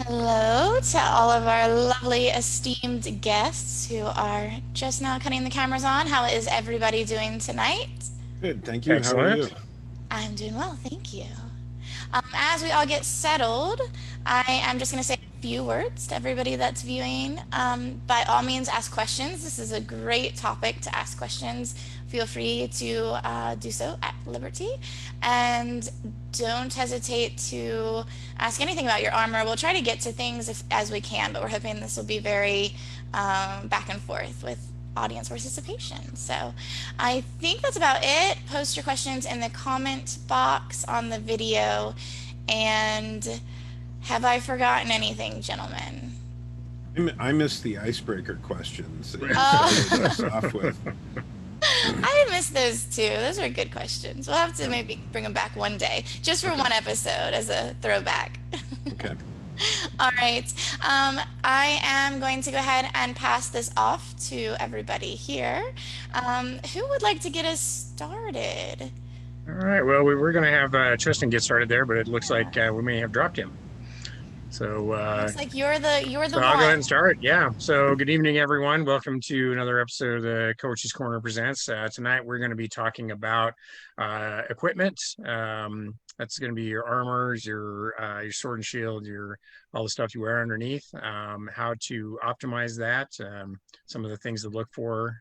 Hello to all of our lovely esteemed guests who are just now cutting the cameras on. How is everybody doing tonight? Good, thank you. How are you? Excellent. I'm doing well, thank you. As we all get settled, I am just going to say a few words to everybody that's viewing. By all means, ask questions. This is a great topic to ask questions. Feel free to do so at liberty. And don't hesitate to ask anything about your armor. We'll try to get to things as we can, but we're hoping this will be very back and forth with audience participation. So I think that's about it. Post your questions in the comment box on the video. And have I forgotten anything, gentlemen? I missed the icebreaker questions that you started Oh, us off with. I missed those too. Those are good questions. We'll have to Yeah, maybe bring them back one day, just for okay, one episode as a throwback. okay. All right. I am going to go ahead and pass this off to everybody here. Who would like to get us started? All right. Well, we were going to have Tristan get started there, but it looks Yeah. like we may have dropped him. So, uh, Looks like you're the so I'll go ahead and one. start. Yeah. So, good evening, everyone. Welcome to another episode of the Coach's Corner Presents. Tonight, we're going to be talking about equipment. That's going to be your armors, your sword and shield, your all the stuff you wear underneath. How to optimize that. Some of the things to look for.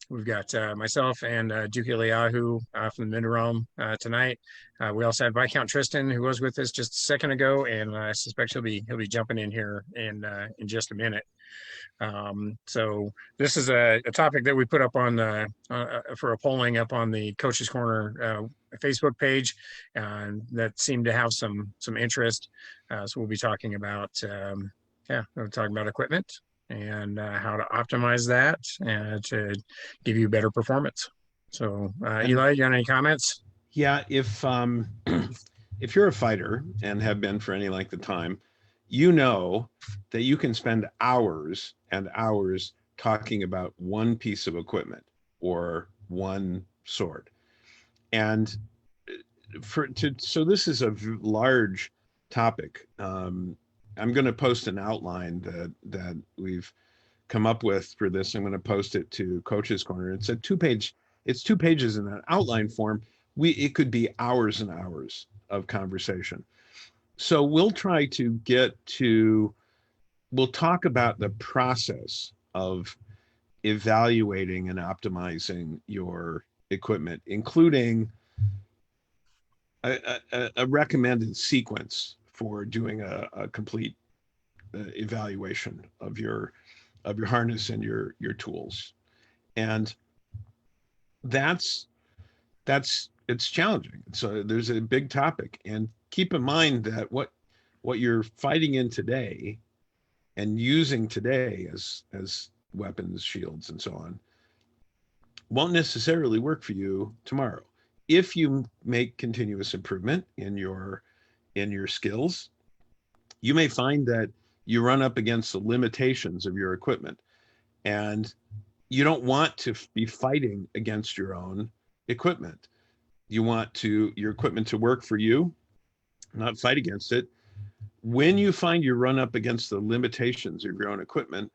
We've got myself and Duke Eliahu from the Mid-Rome tonight. We also had Viscount Tristan, who was with us just a second ago, and I suspect he'll be jumping in here in just a minute. So this is a topic that we put up on for a polling up on the Coaches Corner Facebook page that seemed to have some interest. So we'll be talking about equipment and how to optimize that to give you better performance. So And Eli, you got any comments? yeah, if if you're a fighter and have been for any length of time, you know that you can spend hours and hours talking about one piece of equipment or one sword. And so this is a large topic. I'm going to post an outline that we've come up with for this. I'm going to post it to Coach's Corner. It's a two-page. It's 2 pages in an outline form. It could be hours and hours of conversation. So we'll try to we'll talk about the process of evaluating and optimizing your equipment, including a recommended sequence for doing a complete evaluation of your harness and your tools. And that's it's challenging. So there's a big topic, and keep in mind that what you're fighting in today and using today as weapons, shields, and so on won't necessarily work for you tomorrow. If you make continuous improvement in your skills, you may find that you run up against the limitations of your equipment, and you don't want to be fighting against your own equipment. You want your equipment to work for you, not fight against it. When you find you run up against the limitations of your own equipment,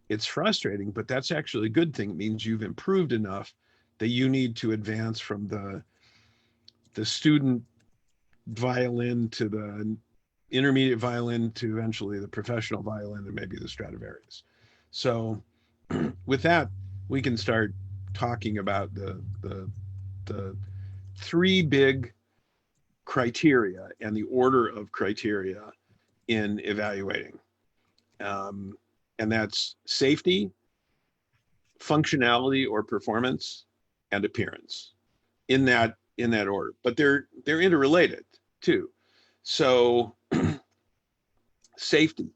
it's frustrating, but that's actually a good thing. It means you've improved enough that you need to advance from the student violin to the intermediate violin to eventually the professional violin and maybe the Stradivarius. So with that, we can start talking about the three big criteria and the order of criteria in evaluating. And that's safety, functionality or performance, and appearance in that order. But they're interrelated too. So safety,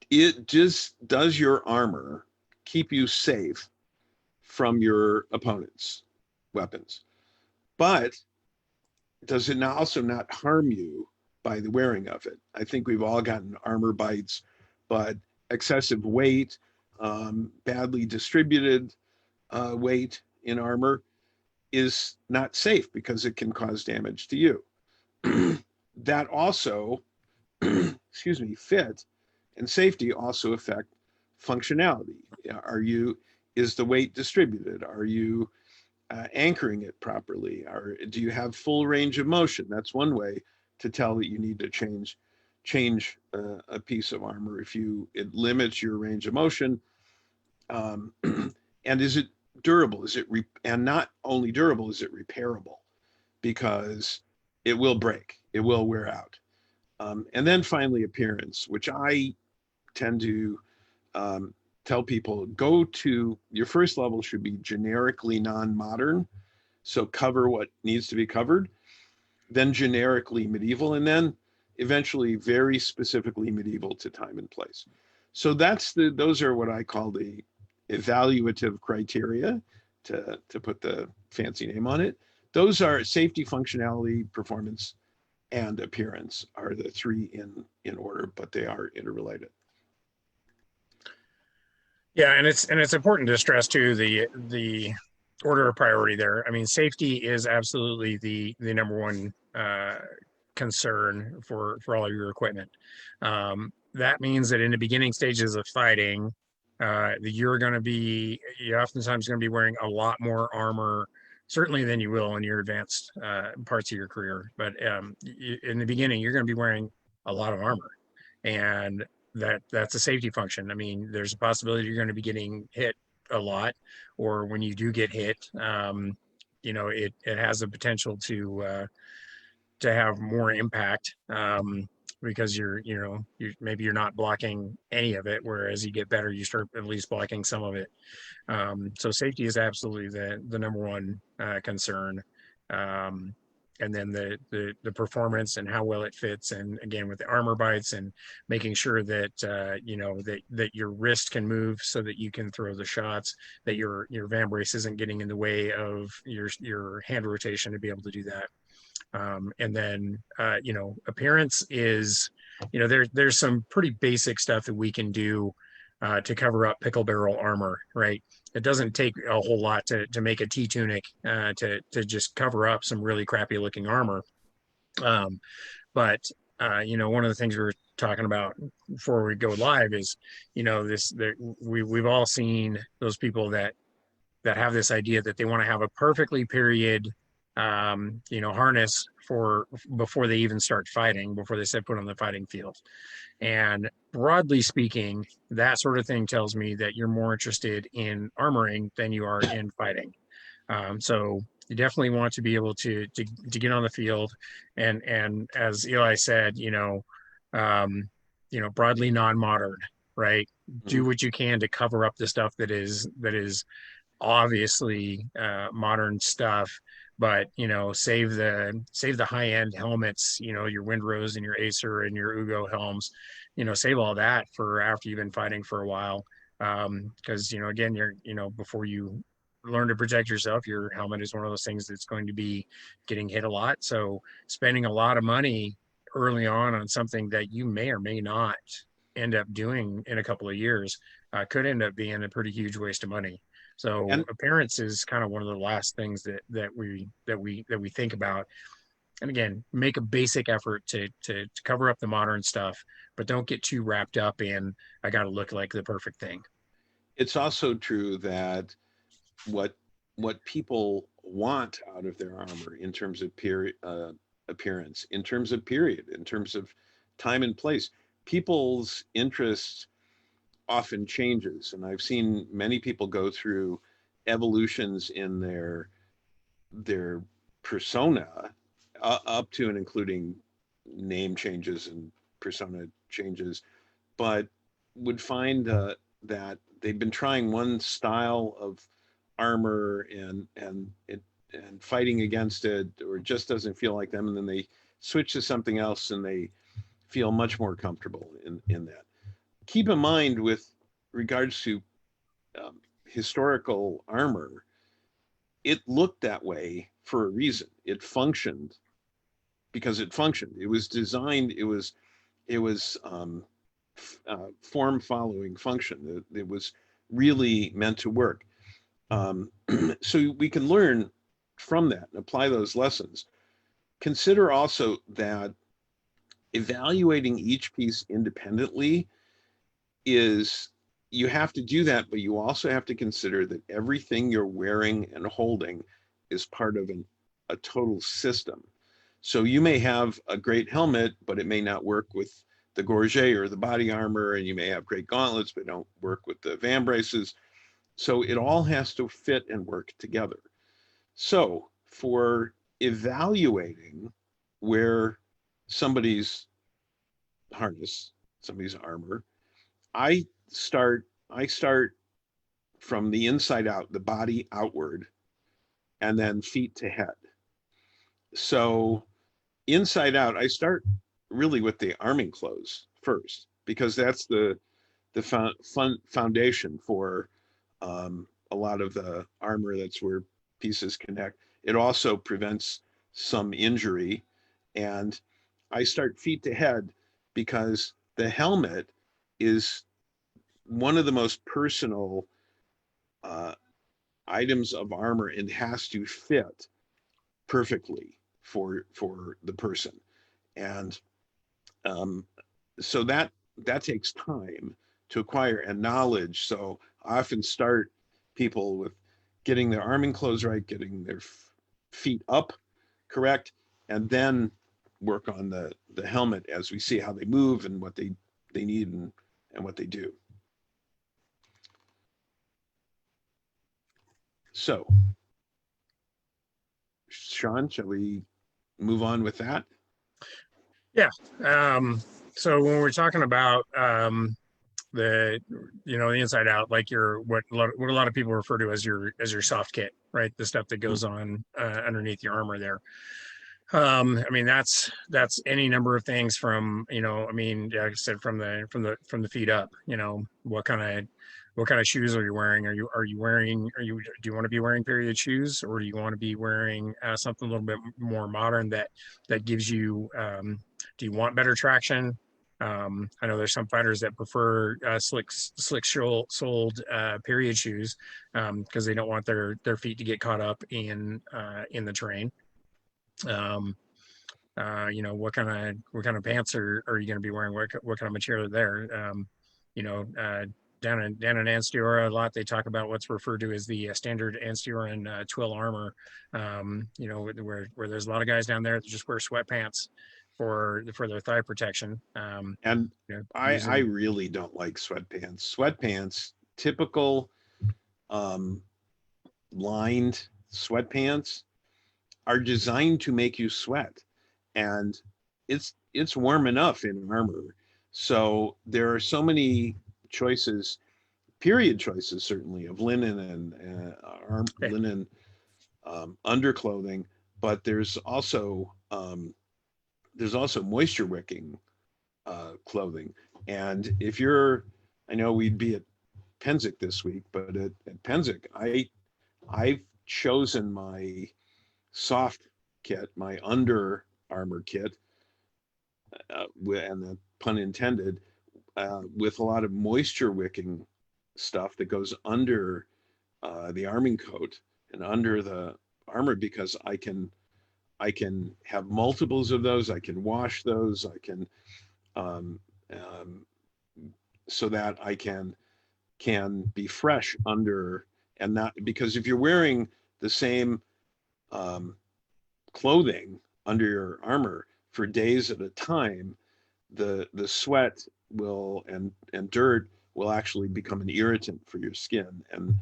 it just does your armor keep you safe from your opponent's weapons, but does it not also not harm you by the wearing of it? I think we've all gotten armor bites, but excessive weight, badly distributed weight in armor is not safe because it can cause damage to you. That also excuse me, fit and safety also affect functionality. Is the weight distributed? Are you anchoring it properly? Do you have full range of motion? That's one way to tell that you need to change a piece of armor. If it limits your range of motion, and is it durable? And not only durable, is it repairable? Because it will break, it will wear out. And then finally, appearance, which I tend to tell people, go to your first level should be generically non-modern, so cover what needs to be covered, then generically medieval, and then eventually very specifically medieval to time and place. So those are what I call the evaluative criteria, to put the fancy name on it. Those are safety, functionality, performance, and appearance are the three in order, but they are interrelated. Yeah, and it's important to stress too the order of priority there. I mean, safety is absolutely the number one concern for all of your equipment. That means that in the beginning stages of fighting, you're oftentimes going to be wearing a lot more armor, certainly than you will in your advanced parts of your career. But in the beginning, you're going to be wearing a lot of armor, and that's a safety function. I mean, there's a possibility you're going to be getting hit a lot, or when you do get hit, it has the potential to have more impact, because maybe you're not blocking any of it, whereas you get better, you start at least blocking some of it. So safety is absolutely the number one concern. And then the performance and how well it fits, and again with the armor bites, and making sure that that your wrist can move so that you can throw the shots, that your vambrace isn't getting in the way of your hand rotation to be able to do that. And then appearance is, there's some pretty basic stuff that we can do to cover up pickle barrel armor, right? It doesn't take a whole lot to make a T-tunic to just cover up some really crappy looking armor. But one of the things we were talking about before we go live is, we've all seen those people that have this idea that they want to have a perfectly period harness before they even start fighting, before they set foot on the fighting field. And broadly speaking, that sort of thing tells me that you're more interested in armoring than you are in fighting. So you definitely want to be able to get on the field, and as Eli said, broadly non-modern, right? Mm-hmm. Do what you can to cover up the stuff that is obviously modern stuff, but save the high-end helmets, your Windrose and your Acer and your Ugo helms, save all that for after you've been fighting for a while, because again, before you learn to protect yourself, your helmet is one of those things that's going to be getting hit a lot. So spending a lot of money early on something that you may or may not end up doing in a couple of years could end up being a pretty huge waste of money. So appearance is kind of one of the last things that we think about. And again, make a basic effort to cover up the modern stuff, but don't get too wrapped up in, I got to look like the perfect thing. It's also true that what people want out of their armor in terms of appearance, in terms of period, in terms of time and place, people's interests often changes. And I've seen many people go through evolutions in their persona, up to and including name changes and persona changes, but would find that they've been trying one style of armor and fighting against it, or it just doesn't feel like them, and then they switch to something else and they feel much more comfortable in that. Keep in mind, with regards to historical armor, it looked that way for a reason. It functioned because it functioned. It was designed. It was form following function. It was really meant to work. So we can learn from that and apply those lessons. Consider also that evaluating each piece independently is, you have to do that, but you also have to consider that everything you're wearing and holding is part of a total system. So you may have a great helmet, but it may not work with the gorget or the body armor, and you may have great gauntlets, but don't work with the vambraces. So it all has to fit and work together. So for evaluating where somebody's harness, somebody's armor, I start from the inside out, the body outward, and then feet to head. So inside out, I start really with the arming clothes first, because that's the foundation for a lot of the armor. That's where pieces connect. It also prevents some injury. And I start feet to head because the helmet is one of the most personal items of armor and has to fit perfectly for the person. And so that takes time to acquire and knowledge. So I often start people with getting their arming clothes right, getting their feet up correct, and then work on the helmet as we see how they move and what they need and what they do. So, Sean, shall we move on with that? Yeah. So when we're talking about the inside out, like what a lot of people refer to as your soft kit, right? The stuff that goes on underneath your armor there. I mean, that's any number of things from, I mean, like I said, from the feet up, what kind of shoes are you wearing? Do you want to be wearing period shoes, or do you want to be wearing something a little bit more modern that gives you, do you want better traction? I know there's some fighters that prefer slick soled period shoes because they don't want their feet to get caught up in the terrain. What kind of pants are you going to be wearing? What kind of material there? Down in Ansteora a lot, they talk about what's referred to as the standard Ansteoran twill armor. Where there's a lot of guys down there that just wear sweatpants for their thigh protection. And I really don't like sweatpants. Sweatpants, typical lined sweatpants, are designed to make you sweat, and it's warm enough in armor. So there are so many choices, period choices, certainly, of linen and linen underclothing, but there's also moisture wicking clothing. And if you're, I know we'd be at Penzic this week, but at Penzic, I've chosen my soft kit, my under armor kit, and the pun intended, with a lot of moisture wicking stuff that goes under the arming coat and under the armor, because I can have multiples of those. I can wash those. I can so that I can be fresh under, and not, because if you're wearing the same clothing under your armor for days at a time, the sweat will and dirt will actually become an irritant for your skin, and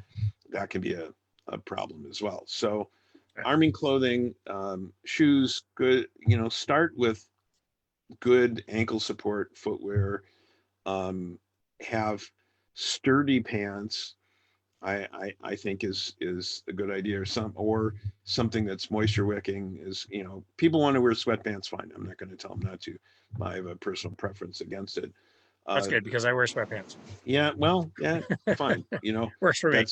that can be a problem as well. So arming clothing, shoes, good, start with good ankle support footwear, have sturdy pants. I think is a good idea, or something that's moisture wicking. Is, people want to wear sweatpants, fine. I'm not going to tell them not to. I have a personal preference against it. That's good, because I wear sweatpants. Yeah, well, yeah, fine. Works for me.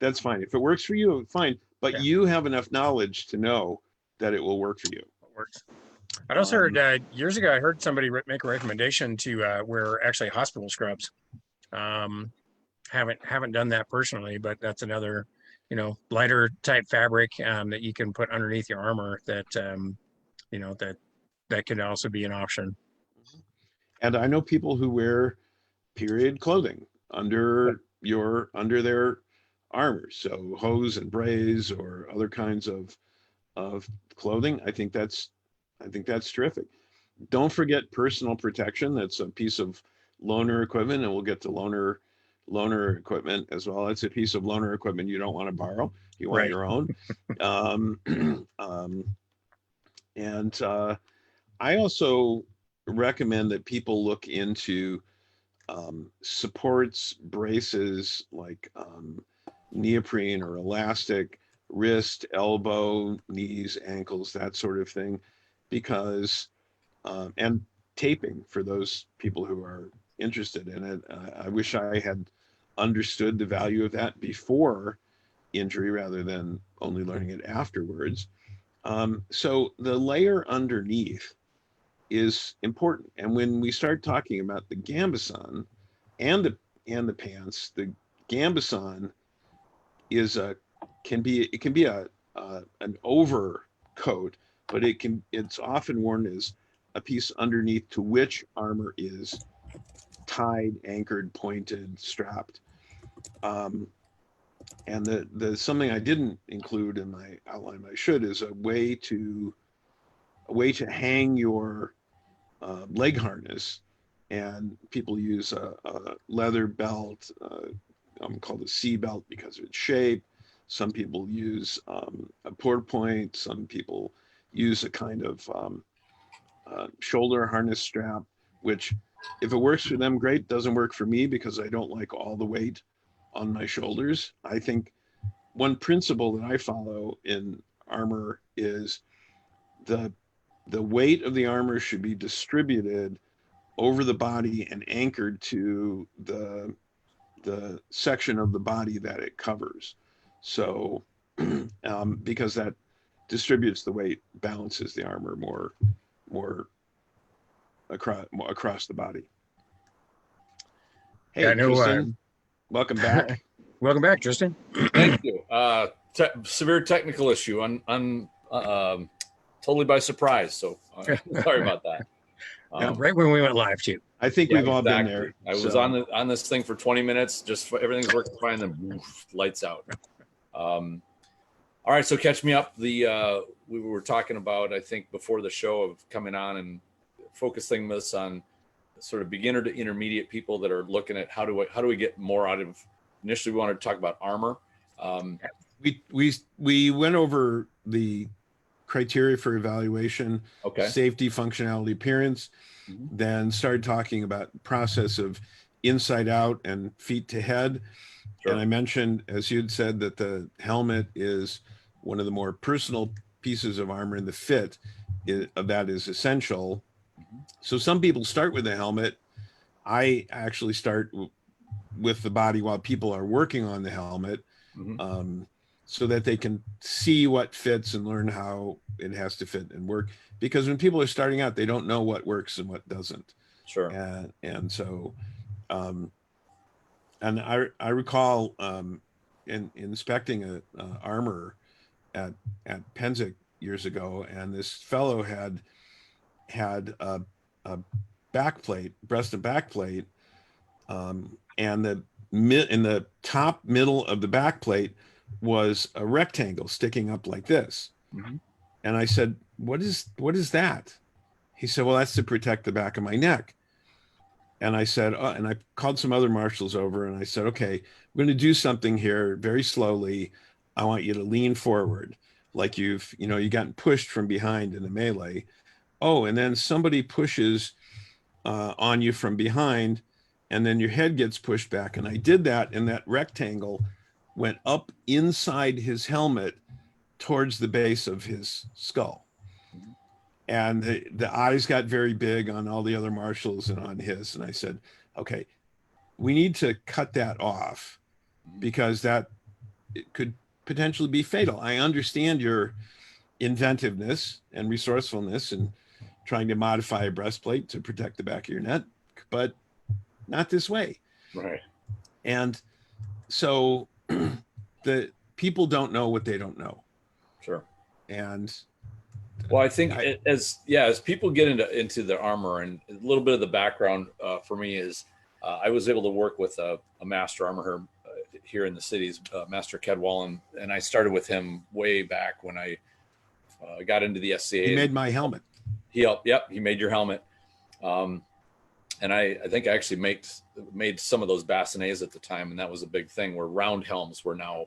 That's fine. If it works for you, fine. But you have enough knowledge to know that it will work for you. It works. I'd also heard years ago, I heard somebody make a recommendation to wear actually hospital scrubs. Haven't done that personally, but that's another, lighter type fabric that you can put underneath your armor that, that could also be an option. And I know people who wear period clothing under their armor, so hose and brace or other kinds of clothing. I think that's terrific. Don't forget personal protection. That's a piece of loaner equipment, and we'll get to loaner equipment as well. It's a piece of loaner equipment you don't want to borrow. You want Right. your own. Um, and I also recommend that people look into supports, braces like neoprene or elastic, wrist, elbow, knees, ankles, that sort of thing, because and taping for those people who are interested in it. I wish I had understood the value of that before injury rather than only learning it afterwards. So the layer underneath is important. And when we start talking about the gambeson and the pants, the gambeson is it can be an overcoat, but it's often worn as a piece underneath to which armor is tied, anchored, pointed, strapped. And the something I didn't include in my outline, I should, is a way to hang your leg harness, and people use a leather belt called a C belt because of its shape. Some people use a port point. Some people use a kind of shoulder harness strap, which if it works for them, great. Doesn't work for me because I don't like all the weight on my shoulders. I think one principle that I follow in armor is the weight of the armor should be distributed over the body and anchored to the section of the body that it covers. So because that distributes the weight, balances the armor more across the body. Hey, Yeah, no, Tristan, welcome back. Welcome back, Tristan. Thank you. Severe technical issue, totally by surprise. So sorry about that. Right when we went live too. I think Yeah, we've all been exactly. there. I was on this thing for 20 minutes, just everything's working fine, then woof, lights out. All right, so catch me up. We were talking about, I think, before the show of coming on and focusing this on sort of beginner to intermediate people that are looking at how do we get more out of. Initially, we wanted to talk about armor. We went over the criteria for evaluation, Okay. safety, functionality, appearance, then started talking about process of inside out and feet to head. Sure. And I mentioned, as you'd said, that the helmet is one of the more personal pieces of armor, and the fit of that is essential. So some people start with the helmet. I actually start with the body while people are working on the helmet, so that they can see what fits and learn how it has to fit and work. Because when people are starting out, they don't know what works and what doesn't. Sure. And so, and I recall in inspecting a armor at Penzic years ago, and this fellow had a back plate, breast and back plate, and in the top middle of the back plate was a rectangle sticking up like this. And I said, what is that? He said, well, that's to protect the back of my neck. And I said, and I called some other marshals over, and I said, okay, we're going to do something here very slowly. I want you to lean forward like you've gotten pushed from behind in a melee. Oh, and then somebody pushes on you from behind, and then your head gets pushed back. And I did that, and that rectangle went up inside his helmet towards the base of his skull. And the eyes got very big on all the other marshals and on his. And I said, okay, we need to cut that off because it could potentially be fatal. I understand your inventiveness and resourcefulness and trying to modify a breastplate to protect the back of your neck, but not this way. Right. And so the people don't know what they don't know. Sure. And Well, I think I- as people get into their armor, and a little bit of the background for me is I was able to work with a master armor here in the cities, Master Cadwallon, and I started with him way back when I got into the SCA. He made my helmet. He helped. Yep, he made your helmet. And I think I actually made some of those bassinets at the time, and that was a big thing where round helms were now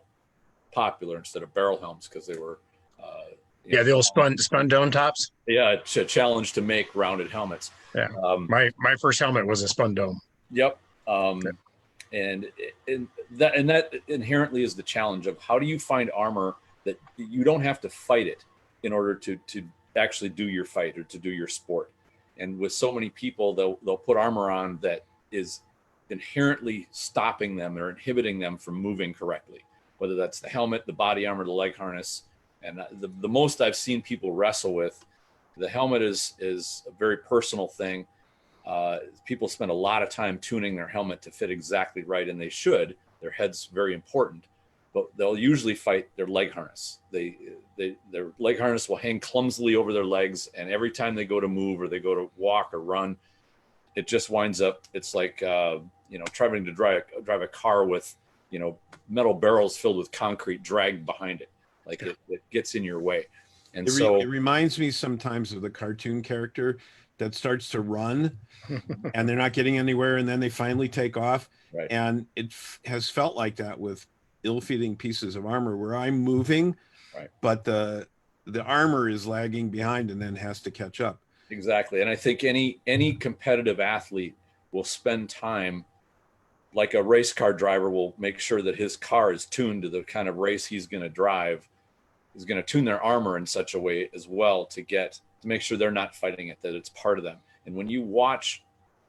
popular instead of barrel helms because they were the old spun dome tops. Yeah, it's a challenge to make rounded helmets. Yeah, my first helmet was a spun dome. Yep. And that inherently is the challenge of how do you find armor that you don't have to fight it in order to actually do your fight or to do your sport. And with so many people, they'll put armor on that is inherently stopping them or inhibiting them from moving correctly, whether that's the helmet, the body armor, the leg harness. And the most I've seen people wrestle with, the helmet is a very personal thing. People spend a lot of time tuning their helmet to fit exactly right, and they should. Their head's very important, but they'll usually fight their leg harness. Their leg harness will hang clumsily over their legs, and every time they go to move or they go to walk or run, it just winds up. It's like trying to drive a car with metal barrels filled with concrete dragged behind it. Like it gets in your way. And so it reminds me sometimes of the cartoon character that starts to run and they're not getting anywhere, and then they finally take off. Right. And it has felt like that with ill-fitting pieces of armor where I'm moving, right, but the armor is lagging behind and then has to catch up. Exactly. And I think any competitive athlete will spend time, like a race car driver will make sure that his car is tuned to the kind of race he's going to drive, is going to tune their armor in such a way as well to make sure they're not fighting it, that it's part of them. And when you watch,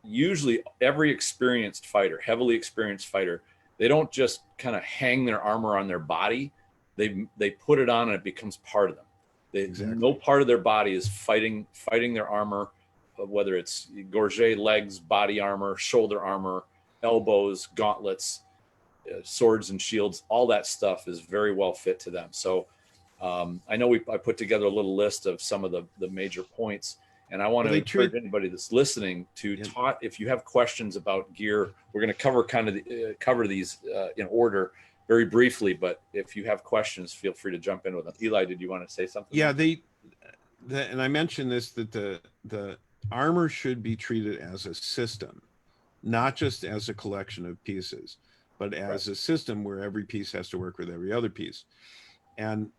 usually every experienced fighter, heavily experienced fighter, they don't just kind of hang their armor on their body. They put it on and it becomes part of them. Exactly. No part of their body is fighting their armor, whether it's gorget, legs, body armor, shoulder armor, elbows, gauntlets, swords and shields. All that stuff is very well fit to them. So I know I put together a little list of some of the major points, and I want to encourage anybody that's listening to talk. If you have questions about gear, we're going to cover these in order very briefly. But if you have questions, feel free to jump in with them. Eli, did you want to say something? Yeah, and I mentioned this, that the armor should be treated as a system, not just as a collection of pieces, but as a system where every piece has to work with every other piece. And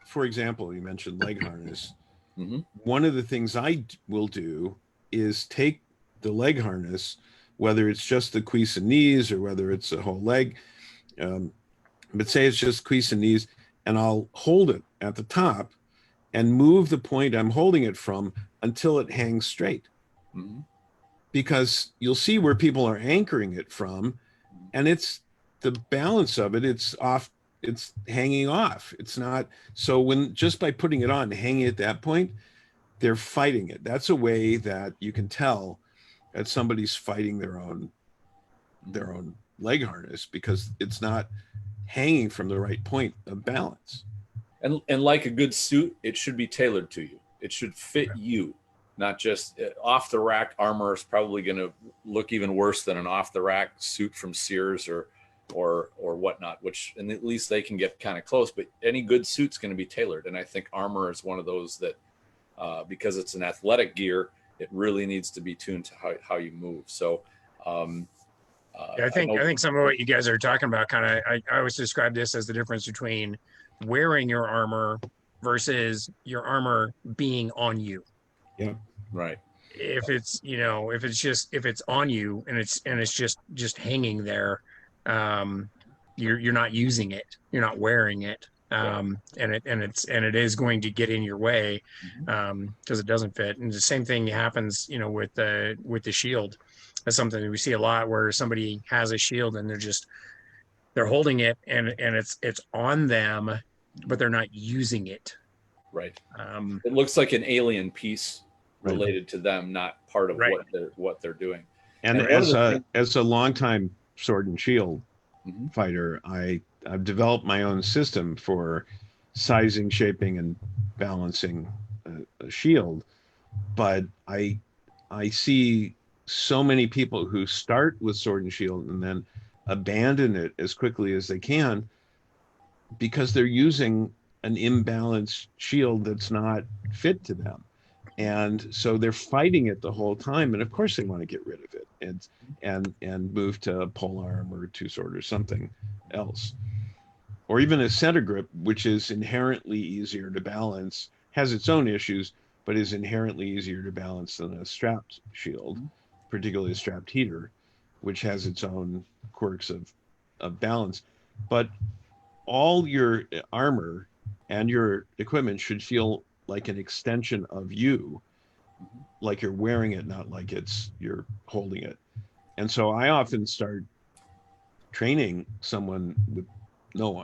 for example, you mentioned leg harness. Mm-hmm. One of the things I will do is take the leg harness, whether it's just the cuisse and knees or whether it's a whole leg, but say it's just cuisse and knees, and I'll hold it at the top and move the point I'm holding it from until it hangs straight. Mm-hmm. Because you'll see where people are anchoring it from, and it's the balance of it, it's off. It's hanging off. It's not. So when just by putting it on, hanging at that point, they're fighting it. That's a way that you can tell that somebody's fighting their own leg harness, because it's not hanging from the right point of balance. And like a good suit, it should be tailored to you. It should fit you, not just off the rack armor is probably going to look even worse than an off the rack suit from Sears or whatnot, which, and at least they can get kind of close, but any good suit's going to be tailored. And I think armor is one of those that, because it's an athletic gear, it really needs to be tuned to how you move. So, I think some of what you guys are talking about I always describe this as the difference between wearing your armor versus your armor being on you. Yeah. Right. If it's on you and it's just hanging there, you're not using it, you're not wearing it, and it is going to get in your way, because it doesn't fit. And the same thing happens with the shield. That's something that we see a lot, where somebody has a shield and they're holding it and it's on them, but they're not using it. Right. It looks like an alien piece related to them, not part of what they're doing. And as a longtime sword and shield fighter, I've developed my own system for sizing, shaping, and balancing a shield, but I see so many people who start with sword and shield and then abandon it as quickly as they can because they're using an imbalanced shield that's not fit to them. And so they're fighting it the whole time. And of course they want to get rid of it and move to pole arm or two sword or something else. Or even a center grip, which is inherently easier to balance, has its own issues, but is inherently easier to balance than a strapped shield, particularly a strapped heater, which has its own quirks of balance. But all your armor and your equipment should feel like an extension of you, like you're wearing it, not like you're holding it. And so I often start training someone with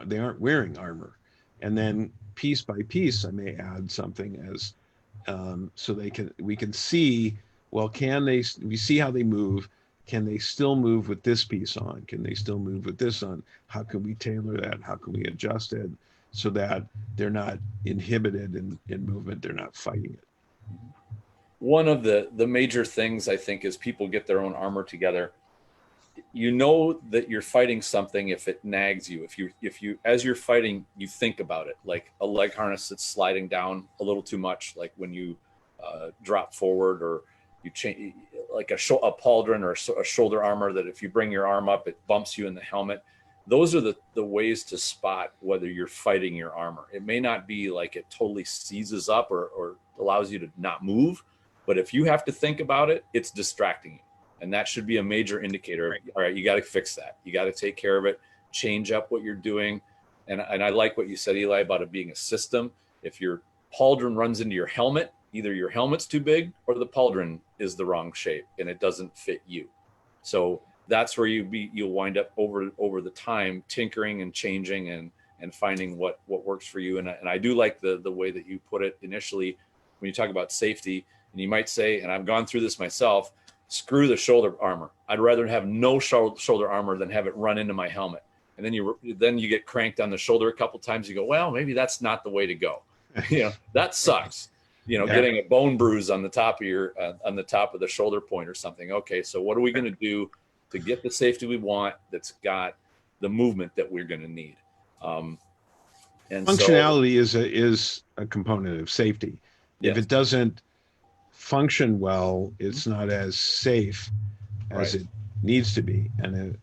they aren't wearing armor, and then piece by piece I may add something as so we can see, well, we see how they move. Can they still move with this piece on? Can they still move with this on? How can we tailor that? How can we adjust it so that they're not inhibited in movement? They're not fighting it. One of the major things I think is people get their own armor together. You know that you're fighting something if it nags you. If you as you're fighting, you think about it, like a leg harness that's sliding down a little too much, like when you drop forward, or you change, like a pauldron or a shoulder armor that if you bring your arm up, it bumps you in the helmet. Those are the ways to spot whether you're fighting your armor. It may not be like it totally seizes up or allows you to not move, but if you have to think about it, it's distracting you. And that should be a major indicator. Right. All right, you got to fix that. You got to take care of it, change up what you're doing. And I like what you said, Eli, about it being a system. If your pauldron runs into your helmet, either your helmet's too big or the pauldron is the wrong shape and it doesn't fit you. So that's where you'll wind up over the time tinkering and changing and finding what works for you. And I do like the way that you put it initially when you talk about safety. And you might say, and I've gone through this myself, screw the shoulder armor. I'd rather have no shoulder armor than have it run into my helmet. And then you get cranked on the shoulder a couple times. You go, well, maybe that's not the way to go. That sucks. Getting a bone bruise on the top of the shoulder point or something. Okay, so what are we going to do to get the safety we want that's got the movement that we're going to need? And functionality is a component of safety. If it doesn't function well, it's not as safe as it needs to be. And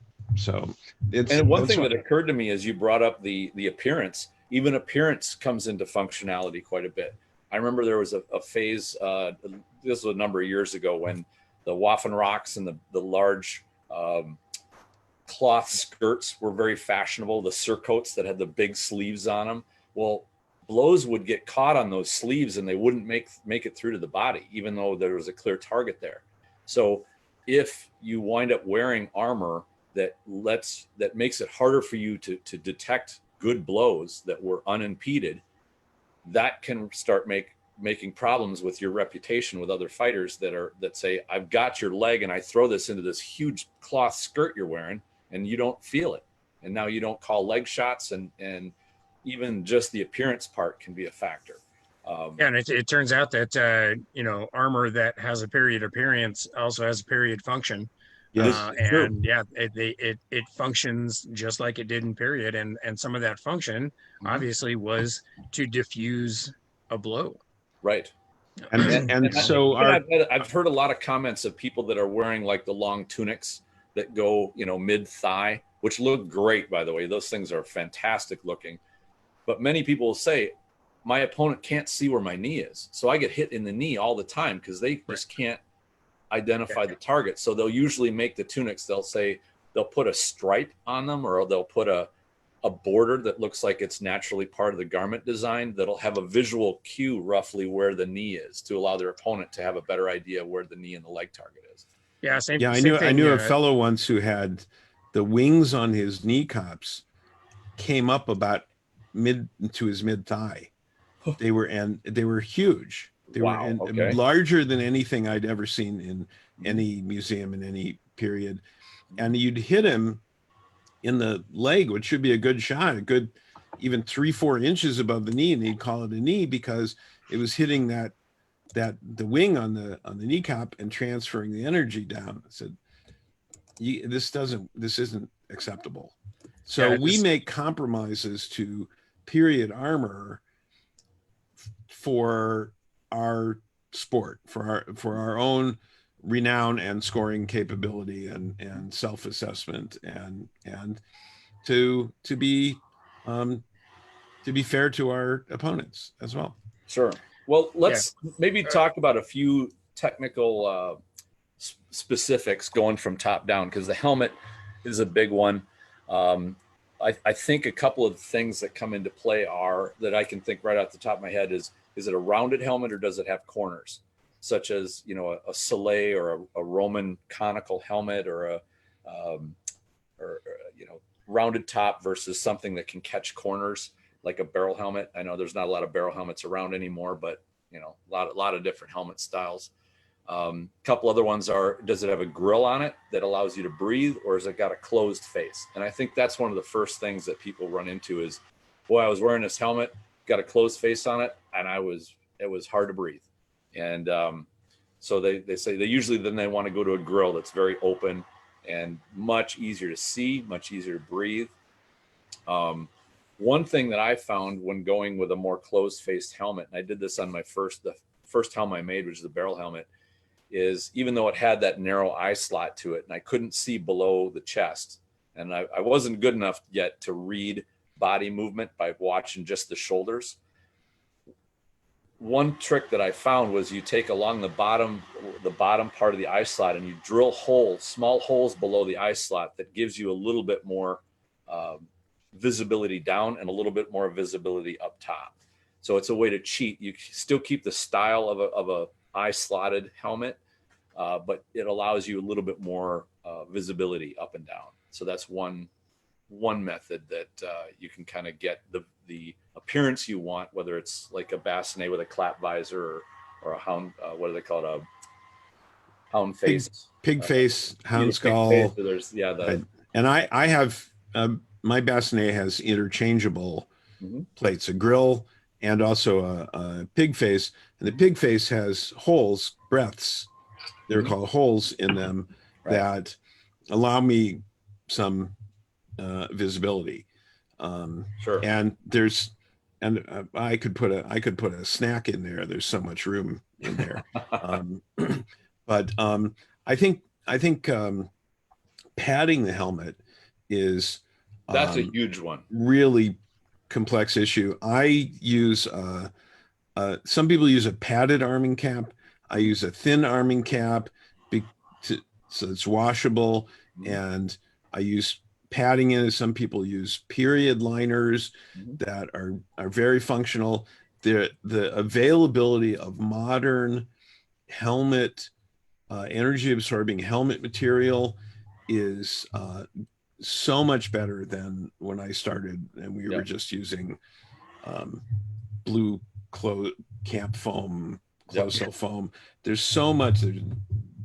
one thing that occurred to me as you brought up the appearance, even appearance comes into functionality quite a bit. I remember there was a phase, this was a number of years ago, when the Waffen Rocks and the large cloth skirts were very fashionable, the surcoats that had the big sleeves on them. Well, blows would get caught on those sleeves and they wouldn't make it through to the body, even though there was a clear target there. So if you wind up wearing armor that makes it harder for you to detect good blows that were unimpeded, that can start making problems with your reputation with other fighters that say, I've got your leg and I throw this into this huge cloth skirt you're wearing and you don't feel it. And now you don't call leg shots, and even just the appearance part can be a factor. And it turns out that armor that has a period appearance also has a period function. Yes, it functions just like it did in period, and some of that function obviously was to diffuse a blow. Right. And so I've heard a lot of comments of people that are wearing like the long tunics that go mid thigh, which look great, by the way. Those things are fantastic looking. But many people will say, my opponent can't see where my knee is. So I get hit in the knee all the time because they just can't identify the target. So they'll usually make the tunics, they'll put a stripe on them, or they'll put a border that looks like it's naturally part of the garment design that'll have a visual cue roughly where the knee is to allow their opponent to have a better idea where the knee and the leg target is. I knew a fellow once who had the wings on his knee cups came up about mid to his mid thigh. They were huge. They were larger than anything I'd ever seen in any museum in any period. And you'd hit him in the leg, which should be a good shot, a good even 3-4 inches above the knee, and they'd call it a knee because it was hitting the wing on the kneecap and transferring the energy down. I said, this isn't acceptable. So we make compromises to period armor for our sport, for our own renown and scoring capability and self-assessment and to be fair to our opponents as well. Sure. Well, let's maybe talk about a few technical specifics going from top down, because the helmet is a big one. I think a couple of things that come into play are that I can think right off the top of my head is it a rounded helmet or does it have corners, such as, you know, a Soleil or a Roman conical helmet or you know, rounded top versus something that can catch corners like a barrel helmet. I know there's not a lot of barrel helmets around anymore, but you know, a lot of different helmet styles. Couple other ones are, does it have a grill on it that allows you to breathe, or has it got a closed face? And I think that's one of the first things that people run into is, boy, I was wearing this helmet, got a closed face on it, and it was hard to breathe. And so they say they usually then they want to go to a grill that's very open and much easier to see, much easier to breathe. One thing that I found when going with a more closed-faced helmet, and I did this on the first helmet I made, which is the barrel helmet, is even though it had that narrow eye slot to it and I couldn't see below the chest, and I wasn't good enough yet to read body movement by watching just the shoulders. One trick that I found was you take along the bottom part of the eye slot and you drill small holes below the eye slot that gives you a little bit more visibility down and a little bit more visibility up top. So it's a way to cheat. You still keep the style of a eye slotted helmet, but it allows you a little bit more visibility up and down. So that's one method that you can kind of get the appearance you want, whether it's like a bassinet with a clap visor or a hound, what do they call it? A hound face, pig face, hound skull. Face. So there's and I have my bassinet has interchangeable plates, a grill and also a pig face, and the pig face has holes, breaths. They're called holes in them that allow me some visibility. Sure. And I could put a snack in there. There's so much room in there. But I think padding the helmet is that's a huge one. Really complex issue. I use some people use a padded arming cap. I use a thin arming cap so it's washable, and I use padding in it. Some people use period liners that are very functional. The availability of modern helmet, energy absorbing helmet material is so much better than when I started and we were just using blue camp foam, close-cell foam. There's so much,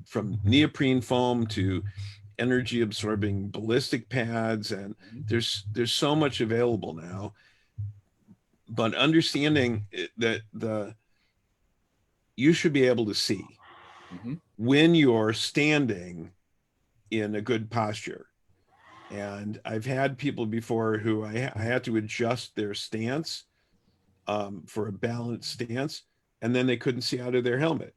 from neoprene foam to energy absorbing ballistic pads, and there's so much available now. But understanding that you should be able to see when you're standing in a good posture. And I've had people before who I had to adjust their stance for a balanced stance, and then they couldn't see out of their helmet.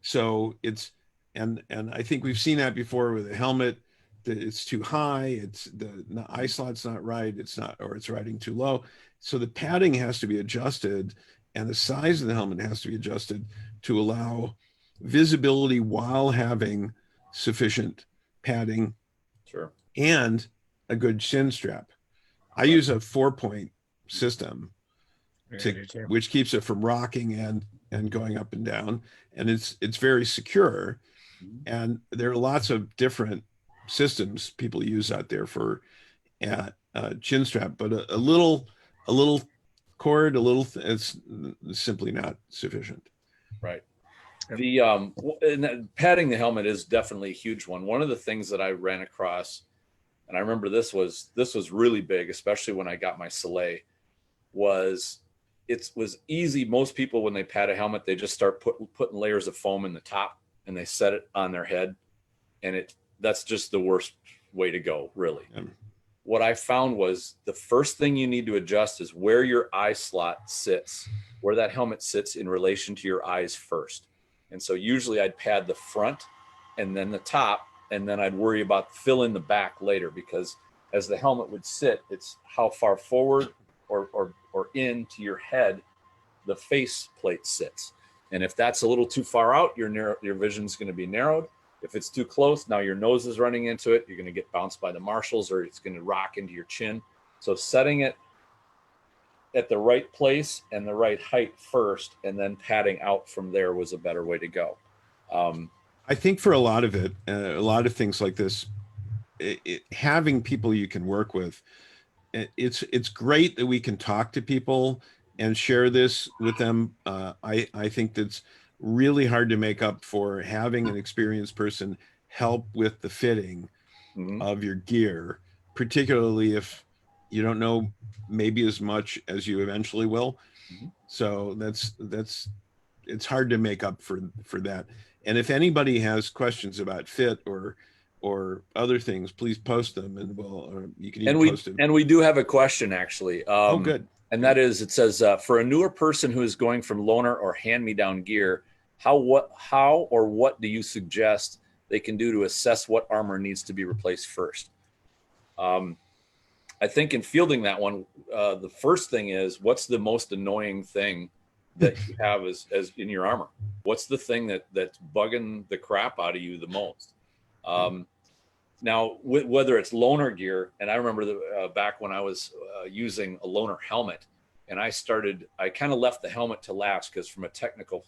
So it's, and I think we've seen that before with a helmet that it's too high, it's the eye slot's not right, it's riding too low. So the padding has to be adjusted, and the size of the helmet has to be adjusted to allow visibility while having sufficient padding. Sure. And a good shin strap. I use a 4-point system which keeps it from rocking and going up and down, and it's very secure. And there are lots of different systems people use out there for chin strap, but a little cord, it's simply not sufficient. Right. And padding the helmet is definitely a huge one. One of the things that I ran across and I remember this was really big, especially when I got my Soleil, it was easy. Most people, when they pad a helmet, they just start putting layers of foam in the top and they set it on their head. And that's just the worst way to go, really. What I found was the first thing you need to adjust is where your eye slot sits, where that helmet sits in relation to your eyes first. And so usually I'd pad the front and then the top, and then I'd worry about fill in the back later, because as the helmet would sit, it's how far forward or into your head the face plate sits. And if that's a little too far out, your vision's going to be narrowed. If it's too close, now your nose is running into it, you're going to get bounced by the marshals, or it's going to rock into your chin. So setting it at the right place and the right height first, and then padding out from there was a better way to go. I think for a lot of it, a lot of things like this, having people you can work with, it's great that we can talk to people and share this with them. I think that's really hard to make up for having an experienced person help with the fitting of your gear, particularly if you don't know maybe as much as you eventually will. So it's hard to make up for that. And if anybody has questions about fit or other things, please post them, and you can even post it. And we do have a question, actually. Oh, good. And that is, it says, for a newer person who is going from loaner or hand-me-down gear, how or what do you suggest they can do to assess what armor needs to be replaced first? I think in fielding that one, the first thing is, what's the most annoying thing that you have as in your armor? What's the thing that's bugging the crap out of you the most? Now, whether it's loaner gear, and I remember back when I was using a loaner helmet, and I kind of left the helmet to last, because from a technical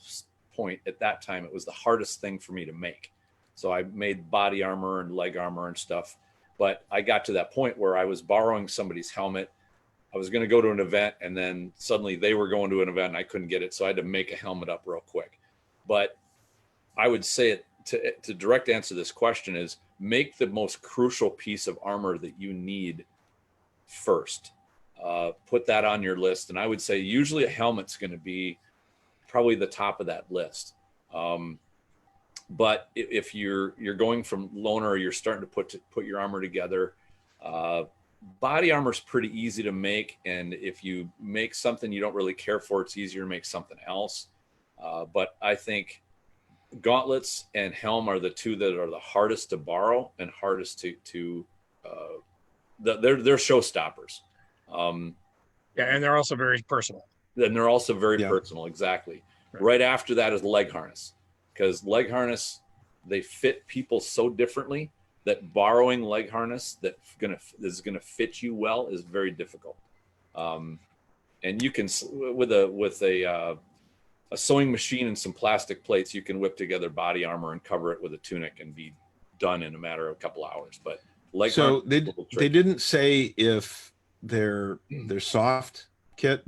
point at that time, it was the hardest thing for me to make. So I made body armor and leg armor and stuff. But I got to that point where I was borrowing somebody's helmet. I was going to go to an event, and then suddenly they were going to an event and I couldn't get it. So I had to make a helmet up real quick. But I would say to direct answer this question is, make the most crucial piece of armor that you need first. Put that on your list. And I would say usually a helmet's going to be probably the top of that list. But if you're going from loaner, or you're starting to put your armor together, body armor is pretty easy to make. And if you make something you don't really care for, it's easier to make something else. But I think gauntlets and helm are the two that are the hardest to borrow and hardest they're showstoppers. Yeah, and they're also very personal. And they're also very personal, exactly. Right after that is leg harness, because leg harness, they fit people so differently that borrowing leg harness that is gonna fit you well is very difficult. And you can, with a sewing machine and some plastic plates, you can whip together body armor and cover it with a tunic and be done in a matter of a couple hours. But so they didn't say if their soft kit,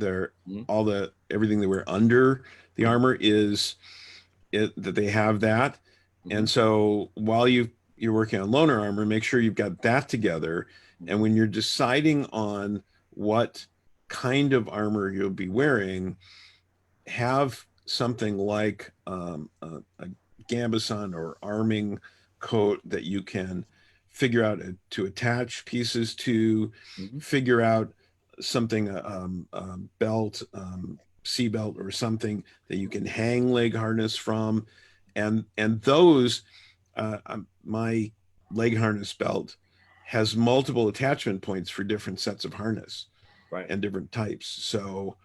everything they wear under the armor that they have that. And so while you're working on loaner armor, make sure you've got that together. And when you're deciding on what kind of armor you'll be wearing, have something like a gambeson or arming coat that you can figure out to attach pieces to, figure out something, belt, seat belt or something that you can hang leg harness from. And those, my leg harness belt has multiple attachment points for different sets of harness, and different types. So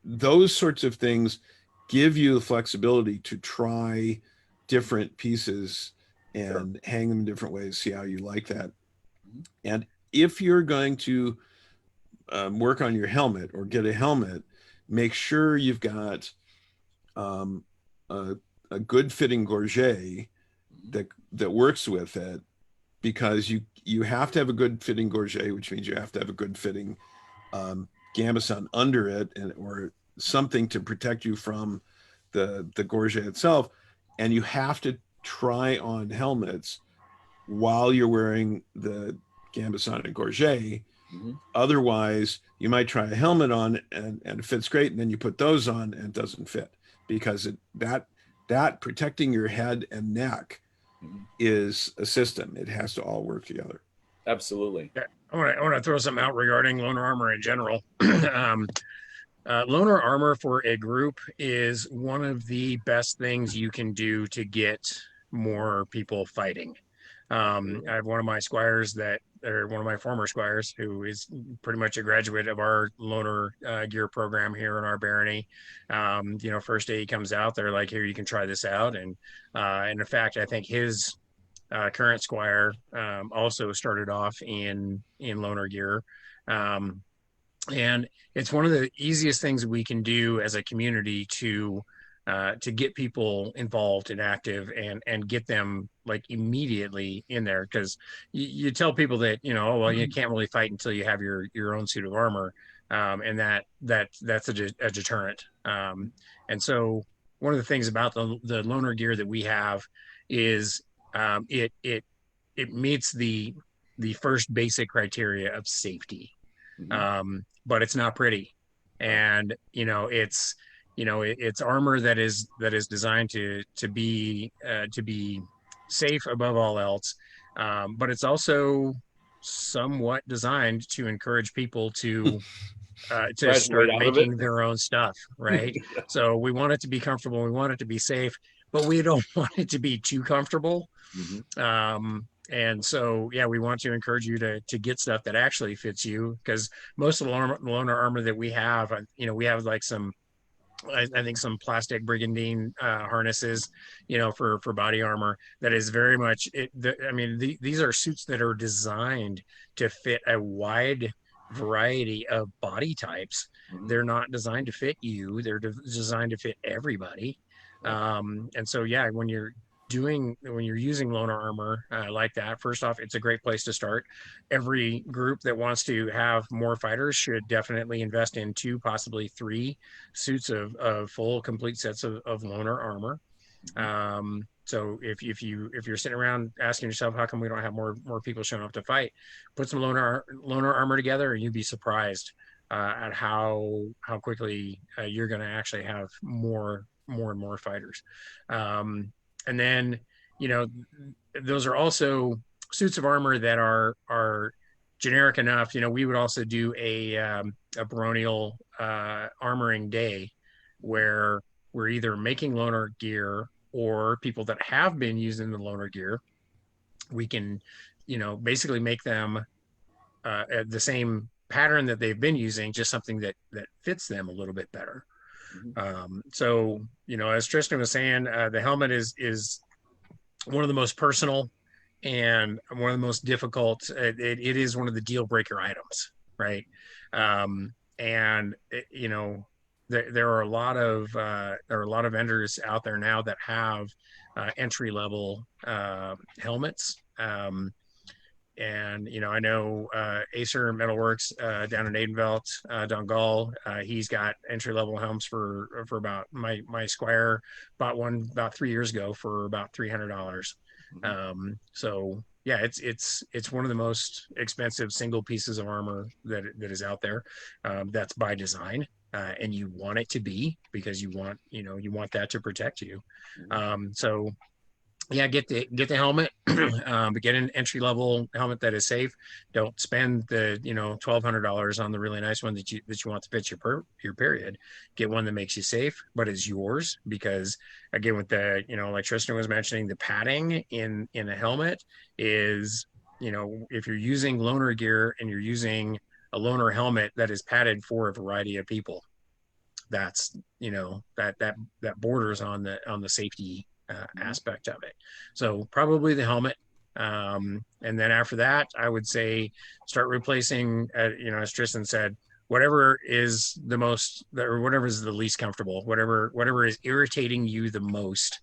those sorts of things give you the flexibility to try different pieces and hang them in different ways, see how you like that. And if you're going to work on your helmet or get a helmet, make sure you've got a good fitting gorget that works with it, because you have to have a good fitting gorget, which means you have to have a good fitting gambeson under it, or something to protect you from the gorget itself. And you have to try on helmets while you're wearing the gambeson and gorget. Mhm. Otherwise, you might try a helmet on and it fits great, and then you put those on and it doesn't fit, because that protecting your head and neck Mhm. is a system. It has to all work together. Absolutely. Yeah, I want to throw something out regarding loaner armor in general. Loaner armor for a group is one of the best things you can do to get more people fighting. I have one of my squires or one of my former squires, who is pretty much a graduate of our loaner gear program here in our barony. First day he comes out, they're like, "Here, you can try this out." And in fact, I think his current squire also started off in loaner gear. Um, and it's one of the easiest things we can do as a community to get people involved and active and get them like immediately in there, because you tell people that, oh, well, you can't really fight until you have your own suit of armor, and that's a deterrent. And so one of the things about the loaner gear that we have is it meets the first basic criteria of safety, but it's not pretty. And it's armor that is designed to be safe above all else, but it's also somewhat designed to encourage people to Graduate start out of it. making their own stuff, right? So we want it to be comfortable, we want it to be safe, but we don't want it to be too comfortable. And so, yeah, we want to encourage you to get stuff that actually fits you, because most of the loaner armor that we have, we have like I think some plastic brigandine harnesses, for body armor that is very much these are suits that are designed to fit a wide variety of body types. They're not designed to fit you, they're designed to fit everybody. And so, yeah, when you're using loaner armor like that, first off, it's a great place to start. Every group that wants to have more fighters should definitely invest in 2, possibly 3 suits of full complete sets of loaner armor. So if you're sitting around asking yourself, how come we don't have more people showing up to fight, put some loaner armor together, and you'd be surprised at how quickly you're going to actually have more and more fighters. And then, those are also suits of armor that are generic enough. We would also do a baronial armoring day, where we're either making loaner gear, or people that have been using the loaner gear, we can, basically make them the same pattern that they've been using, just something that fits them a little bit better. So, as Tristan was saying, the helmet is one of the most personal and one of the most difficult. It is one of the deal breaker items, right? And there are a lot of vendors out there now that have entry level helmets. And I know Acer Metalworks down in Aidenvelt, Dongal, he's got entry level helms for about my squire bought one about 3 years ago for about $300. So yeah, it's one of the most expensive single pieces of armor that is out there. That's by design, and you want it to be, because you want that to protect you. So yeah, get the helmet, but get an entry level helmet that is safe. Don't spend the $1,200 on the really nice one that you want to fit your period. Get one that makes you safe, but is yours, because again, with the like Tristan was mentioning, the padding in a helmet is, if you're using loaner gear and you're using a loaner helmet that is padded for a variety of people, that's that borders on the safety aspect of it. So probably the helmet, and then after that, I would say start replacing, as Tristan said, whatever is the most, or whatever is the least comfortable, whatever is irritating you the most.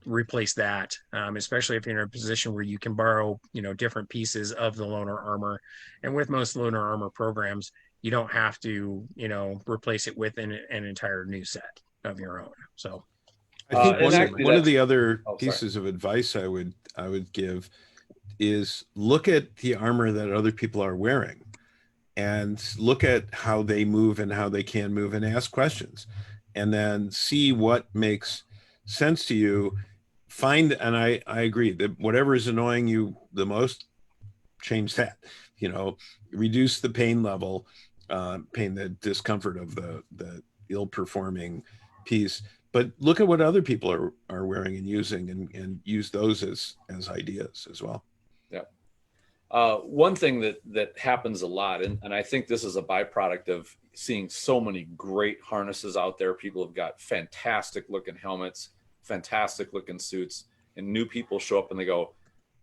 Replace that, especially if you're in a position where you can borrow different pieces of the loaner armor. And with most loaner armor programs, you don't have to replace it with an entire new set of your own. So I think and actually one of that's- the other Oh, sorry. pieces of advice I would give is look at the armor that other people are wearing and look at how they move and how they can move and ask questions, and then see what makes sense to you. Find, and I agree that whatever is annoying you the most, change that, reduce the pain level, the discomfort of the ill-performing piece, but look at what other people are wearing and using, and use those as ideas as well. Yeah. One thing that happens a lot, and I think this is a byproduct of seeing so many great harnesses out there. People have got fantastic looking helmets, fantastic looking suits, and new people show up and they go,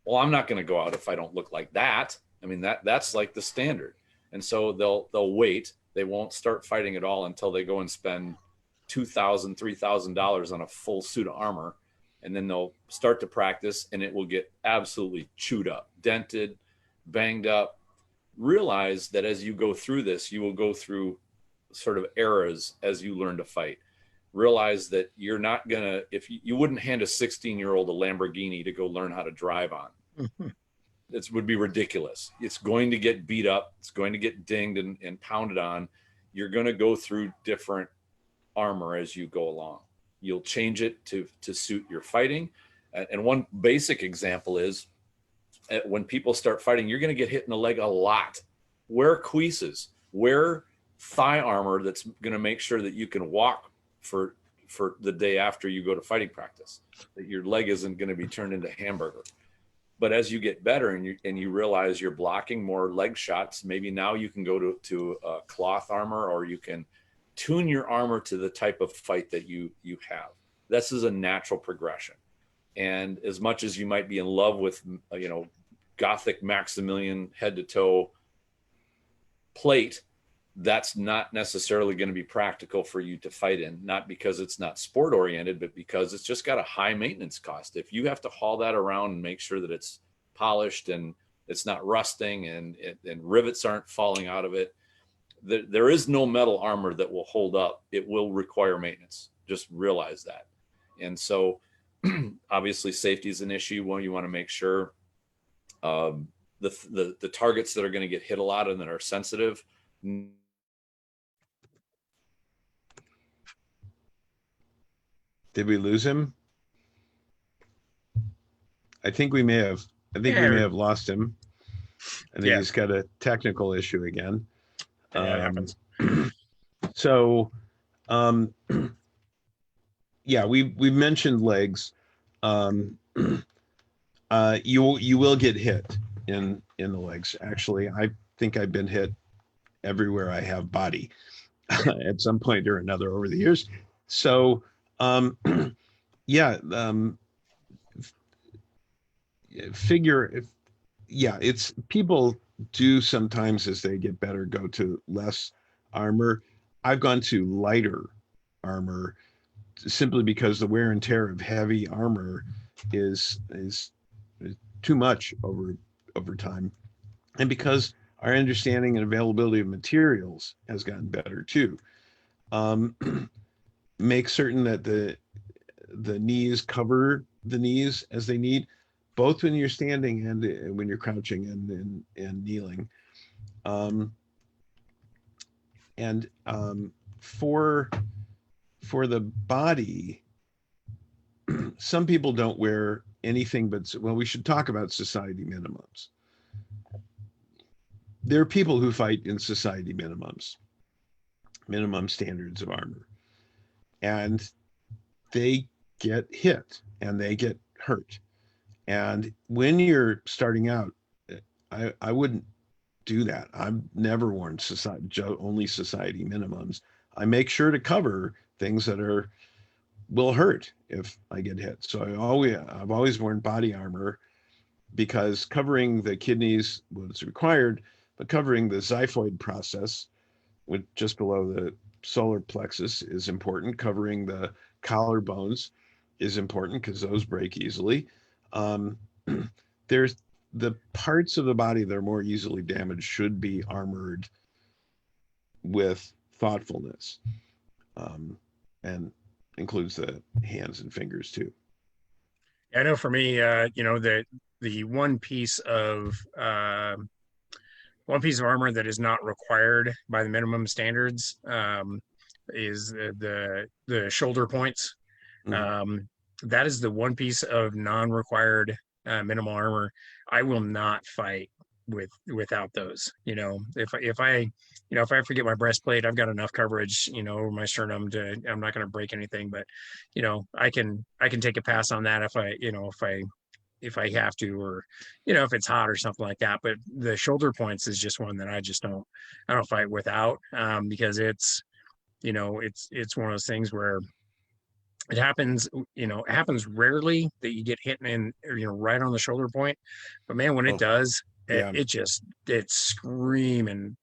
well, I'm not going to go out if I don't look like that. I mean, that's like the standard. And so they'll wait. They won't start fighting at all until they go and spend $2,000, $3,000 on a full suit of armor. And then they'll start to practice and it will get absolutely chewed up, dented, banged up. Realize that as you go through this, you will go through sort of eras as you learn to fight. Realize that you're not gonna, if you wouldn't hand a 16-year-old a Lamborghini to go learn how to drive on. It would be ridiculous. It's going to get beat up. It's going to get dinged and pounded on. You're going to go through different armor as you go along. You'll change it to suit your fighting. And one basic example is when people start fighting, you're going to get hit in the leg a lot. Wear cuisses, wear thigh armor that's going to make sure that you can walk for the day after you go to fighting practice, that your leg isn't going to be turned into hamburger. But as you get better and you realize you're blocking more leg shots, maybe now you can go to cloth armor, or you can tune your armor to the type of fight that you have. This is a natural progression. And as much as you might be in love with, Gothic Maximilian head to toe plate, that's not necessarily going to be practical for you to fight in, not because it's not sport oriented, but because it's just got a high maintenance cost. If you have to haul that around and make sure that it's polished and it's not rusting and rivets aren't falling out of it, there is no metal armor that will hold up. It will require maintenance. Just realize that. And so obviously safety is an issue. Well, you want to make sure the targets that are going to get hit a lot and that are sensitive. Did we lose him? I think we may have lost him. I think he's got a technical issue again. Yeah, it happens. Yeah, we've mentioned legs. You will get hit in the legs. Actually, I think I've been hit everywhere I have body at some point or another over the years. So it's people do sometimes as they get better go to less armor. I've gone to lighter armor simply because the wear and tear of heavy armor is too much over time, and because our understanding and availability of materials has gotten better too. Make certain that the knees cover the knees as they need, both when you're standing and when you're crouching and kneeling. For the body, some people don't wear anything but, well, we should talk about society minimums. There are people who fight in society minimum standards of armor, and they get hit and they get hurt. And when you're starting out, I wouldn't do that. I've never worn only society minimums. I make sure to cover things that will hurt if I get hit. So I've always worn body armor, because covering the kidneys was required, but covering the xiphoid process, with just below the solar plexus, is important. Covering the collarbones is important because those break easily. There's the parts of the body that are more easily damaged should be armored with thoughtfulness, and includes the hands and fingers too. I know for me, the one piece of armor that is not required by the minimum standards is the shoulder points. Mhm. That is the one piece of non-required minimal armor. I will not fight without those. If I forget my breastplate, I've got enough coverage, over my sternum I'm not going to break anything. But I can take a pass on that if I have to, or if it's hot or something like that. But the shoulder points is just one that I don't fight without, because it's one of those things where it happens rarely that you get hit right on the shoulder point. But man, when it Oh, does, yeah. it's screaming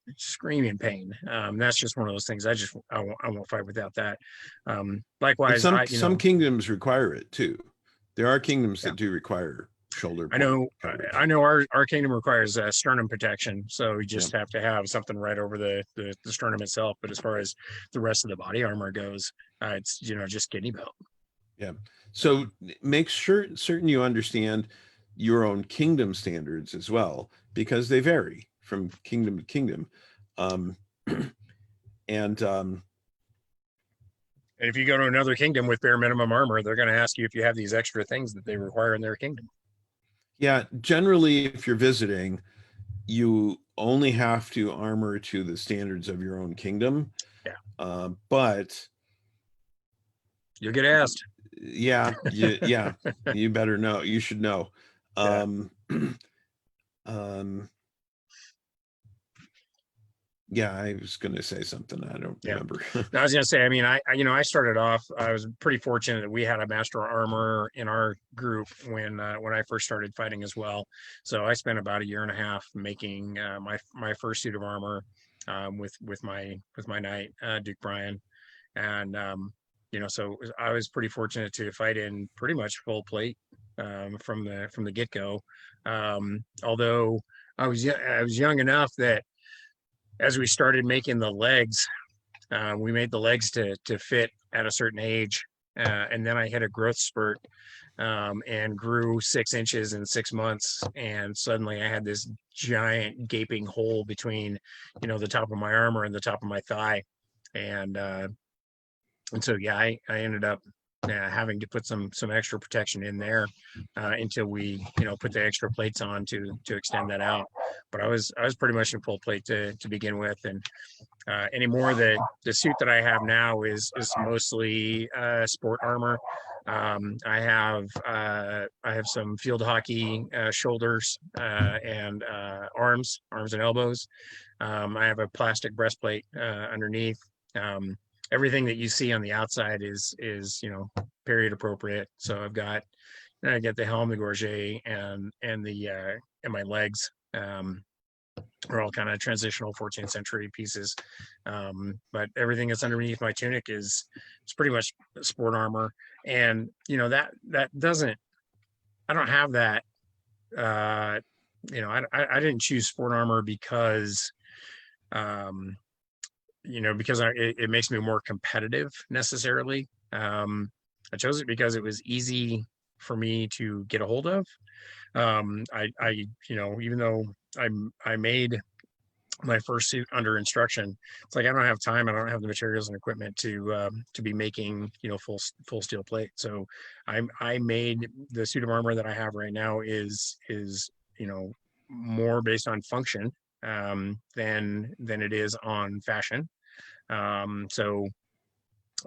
pain. That's just one of those things. I won't fight without that. And Likewise, some kingdoms require it too. There are kingdoms yeah. that do require shoulder I point know, coverage. I know our kingdom requires sternum protection, so you just have to have something right over the sternum itself. But as far as the rest of the body armor goes, it's just kidney belt. Yeah. So make certain you understand your own kingdom standards as well, because they vary from kingdom to kingdom. Um, and And if you go to another kingdom with bare minimum armor, they're going to ask you if you have these extra things that they require in their kingdom. yeah, generally, if you're visiting, you only have to armor to the standards of your own kingdom. Yeah. But You'll get asked. yeah, you better know. You should know. Yeah. Yeah, I was going to say something. I don't remember. I was going to say, I mean, I started off, I was pretty fortunate that we had a master armor in our group when I first started fighting as well. So I spent about a year and a half making my first suit of armor with my knight, Duke Brian. And, so I was pretty fortunate to fight in pretty much full plate from the get-go. Although I was young enough that as we started making the legs, we made the legs to fit at a certain age. And then I hit a growth spurt and grew 6 inches in 6 months. And suddenly I had this giant gaping hole between, the top of my armor and the top of my thigh. And so, yeah, I ended up having to put some extra protection in there until we put the extra plates on to extend that out. But I was pretty much in full plate to begin with. And anymore, the suit that I have now is mostly sport armor. I have some field hockey shoulders and arms and elbows. I have a plastic breastplate underneath. Everything that you see on the outside is period appropriate. So I get the helm, the gorget, and my legs are all kind of transitional 14th century pieces. But everything that's underneath my tunic is pretty much sport armor. And that doesn't, I don't have that. I didn't choose sport armor because it makes me more competitive necessarily. I chose it because it was easy for me to get a hold of. Even though I made my first suit under instruction, it's like I don't have time, I don't have the materials and equipment to be making full steel plate. So I made the suit of armor that I have right now is more based on function than it is on fashion. So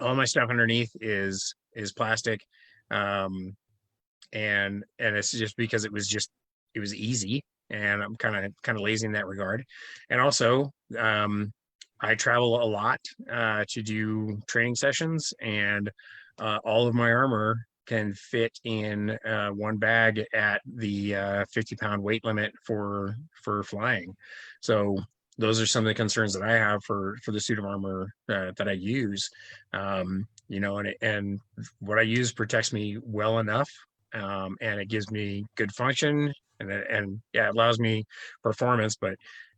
all my stuff underneath is plastic, and it's just because it was easy, and I'm kind of lazy in that regard. And also, I travel a lot to do training sessions, and all of my armor can fit in one bag at the 50-pound weight limit for flying. So those are some of the concerns that I have for the suit of armor that I use. And what I use protects me well enough, and it gives me good function, and it allows me performance. But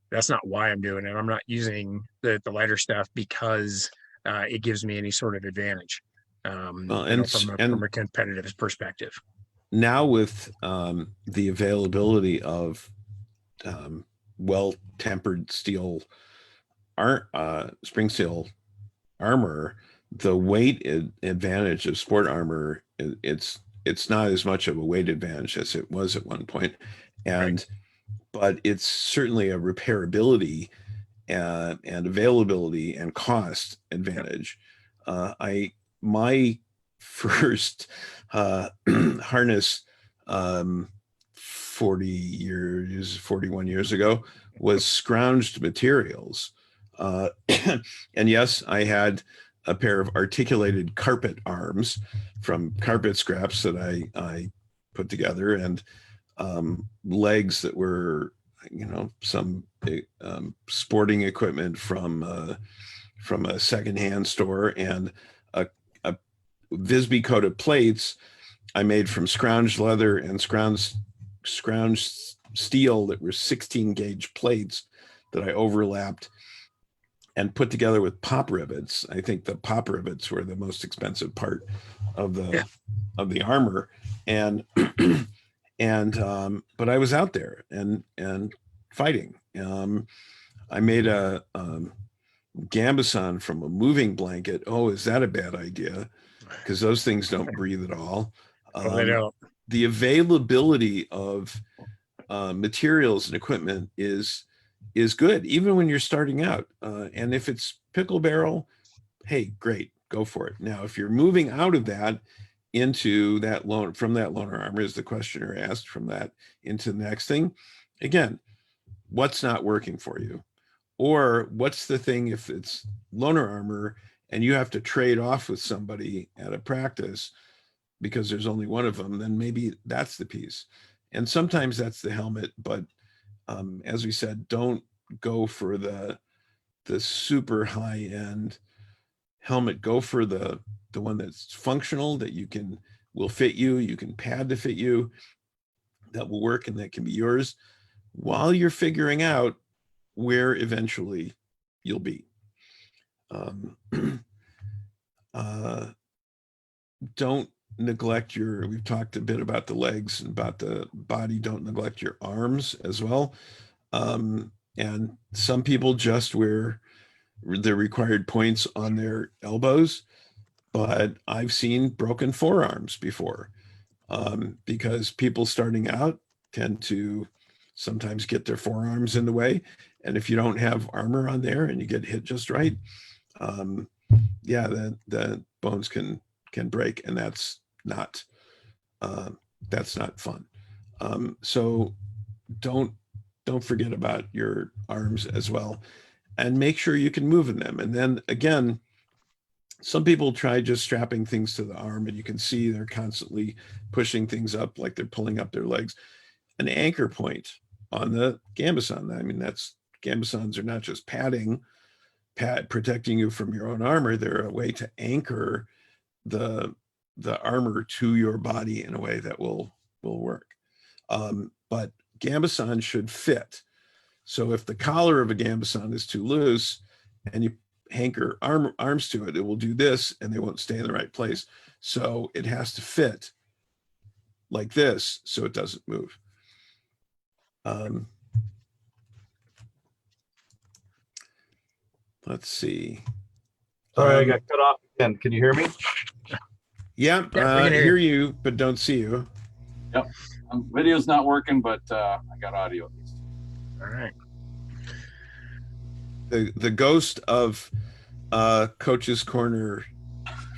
that's not why I'm doing it. I'm not using the lighter stuff because it gives me any sort of advantage. Well, From a competitive perspective. now with the availability of well-tempered steel spring steel armor, the weight advantage of sport armor, it's not as much of a weight advantage as it was at one point. And Right. but it's certainly a repairability and availability and cost advantage. My first harness 41 years ago was scrounged materials. And yes, I had a pair of articulated carpet arms from carpet scraps that I put together, and legs that were, some sporting equipment from a secondhand store, and a Visby coated plates I made from scrounged leather and scrounged steel that were 16 gauge plates that I overlapped and put together with pop rivets. I think the pop rivets were the most expensive part of the armor, and but I was out there and fighting. I made a gambeson from a moving blanket. Oh, is that a bad idea? Because those things don't breathe at all. Well, they don't. The availability of materials and equipment is good, even when you're starting out. And if it's pickle barrel, hey, great, go for it. Now, if you're moving out of that into that from that loaner armor, as the questioner asked, from that into the next thing, again, what's not working for you? Or what's the thing if it's loaner armor and you have to trade off with somebody at a practice because there's only one of them, then maybe that's the piece. And sometimes that's the helmet, but as we said, don't go for the super high end helmet. Go for the one that's functional, that will fit you. You can pad to fit you, that will work, and that can be yours while you're figuring out where eventually you'll be. Don't neglect we've talked a bit about the legs and about the body. Don't neglect your arms as well. And some people just wear the required points on their elbows, but I've seen broken forearms before, because people starting out tend to sometimes get their forearms in the way. And if you don't have armor on there and you get hit just right, the bones can break, and that's not fun. So don't forget about your arms as well, and make sure you can move in them. And then again, some people try just strapping things to the arm, and you can see they're constantly pushing things up like they're pulling up their legs. An anchor point on the gambeson. I mean, gambesons are not just protecting you from your own armor. They're a way to anchor the armor to your body in a way that will work. But gambeson should fit. So if the collar of a gambeson is too loose and you anchor arms to it, it will do this and they won't stay in the right place. So it has to fit like this so it doesn't move. Let's see. Sorry, I got cut off again. Can you hear me? Yeah, we can hear you, but don't see you. Yep. Video's not working, but I got audio at least. All right. The ghost of Coach's Corner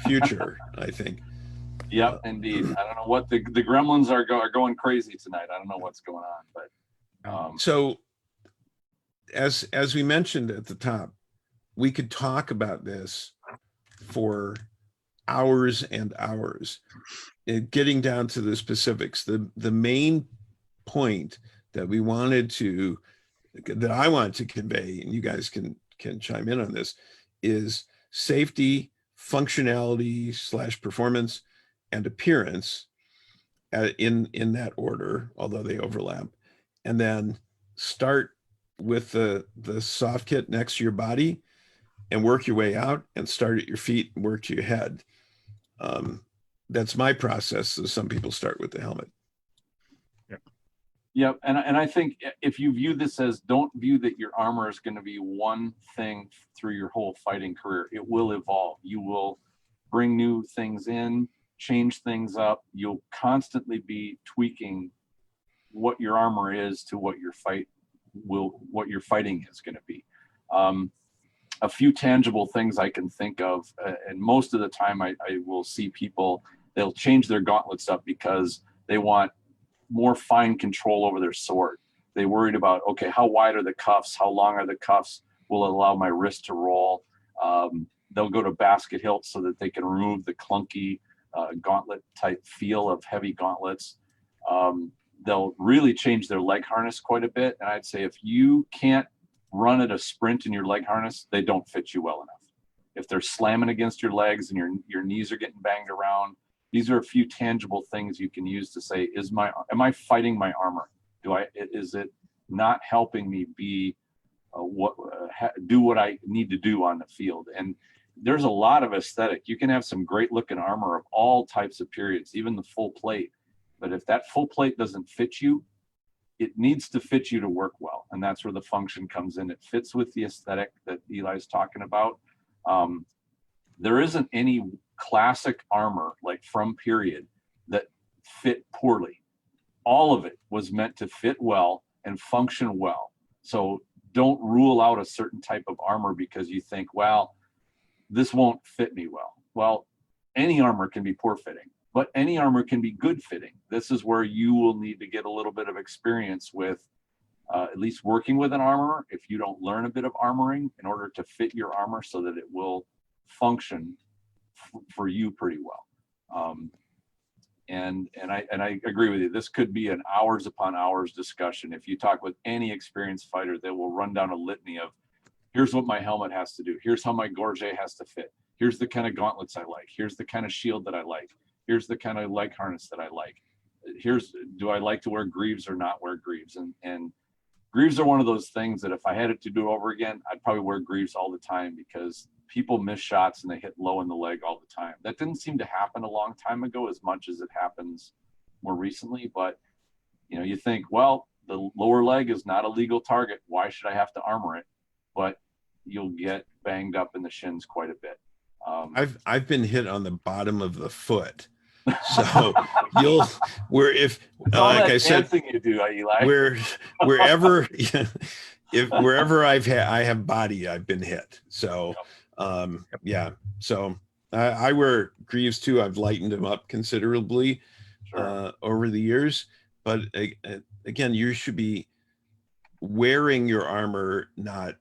future, I think. Yep, indeed. I don't know what the gremlins are going crazy tonight. I don't know what's going on, but so as we mentioned at the top, we could talk about this for hours and hours, getting down to the specifics. The main point that I wanted to convey, and you guys can chime in on this, is safety, functionality / performance, and appearance in that order, although they overlap. And then start with the soft kit next to your body and work your way out, and start at your feet and work to your head. that's my process. So some people start with the helmet. Yep. And I think if you view this as, don't view that your armor is going to be one thing through your whole fighting career. It will evolve. You will bring new things in, change things up. You'll constantly be tweaking what your armor is to what your fighting is going to be. A few tangible things I can think of, and most of the time I will see people, they'll change their gauntlets up because they want more fine control over their sword. They worried about, okay, how wide are the cuffs? How long are the cuffs? Will it allow my wrist to roll? They'll go to basket hilts so that they can remove the clunky gauntlet type feel of heavy gauntlets. They'll really change their leg harness quite a bit. And I'd say if you can't run at a sprint in your leg harness, they don't fit you well enough. If they're slamming against your legs and your knees are getting banged around, these are a few tangible things you can use to say, am I fighting my armor? Is it not helping me be do what I need to do on the field? And there's a lot of aesthetic. You can have some great looking armor of all types of periods, even the full plate. But if that full plate doesn't fit you, it needs to fit you to work well. And that's where the function comes in. It fits with the aesthetic that Eli's talking about. There isn't any classic armor like from period that fit poorly. All of it was meant to fit well and function well. So don't rule out a certain type of armor because you think, well, this won't fit me well. Well, any armor can be poor fitting, but any armor can be good fitting. This is where you will need to get a little bit of experience with at least working with an armor. If you don't learn a bit of armoring in order to fit your armor so that it will function for you pretty well. And I agree with you. This could be an hours upon hours discussion. If you talk with any experienced fighter, they will run down a litany of, here's what my helmet has to do. Here's how my gorget has to fit. Here's the kind of gauntlets I like. Here's the kind of shield that I like. Here's the kind of leg harness that I like. Do I like to wear greaves or not wear greaves? And greaves are one of those things that if I had it to do over again, I'd probably wear greaves all the time because people miss shots and they hit low in the leg all the time. That didn't seem to happen a long time ago as much as it happens more recently. But, you think, well, the lower leg is not a legal target. Why should I have to armor it? But you'll get banged up in the shins quite a bit. I've been hit on the bottom of the foot. So if like I said, you do, Eli. wherever I have body, I've been hit. So yeah. So I wear greaves too. I've lightened them up considerably over the years. But again, you should be wearing your armor, not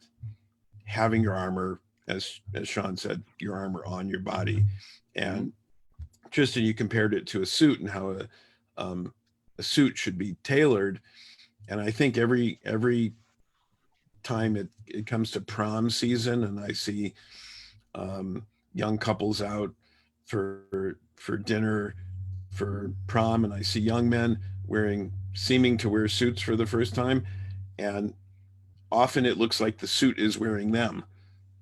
having your armor, as Sean said, your armor on your body. And Tristan, you compared it to a suit and how a suit should be tailored. And I think every time it comes to prom season and I see young couples out for dinner for prom, and I see young men seeming to wear suits for the first time, and often it looks like the suit is wearing them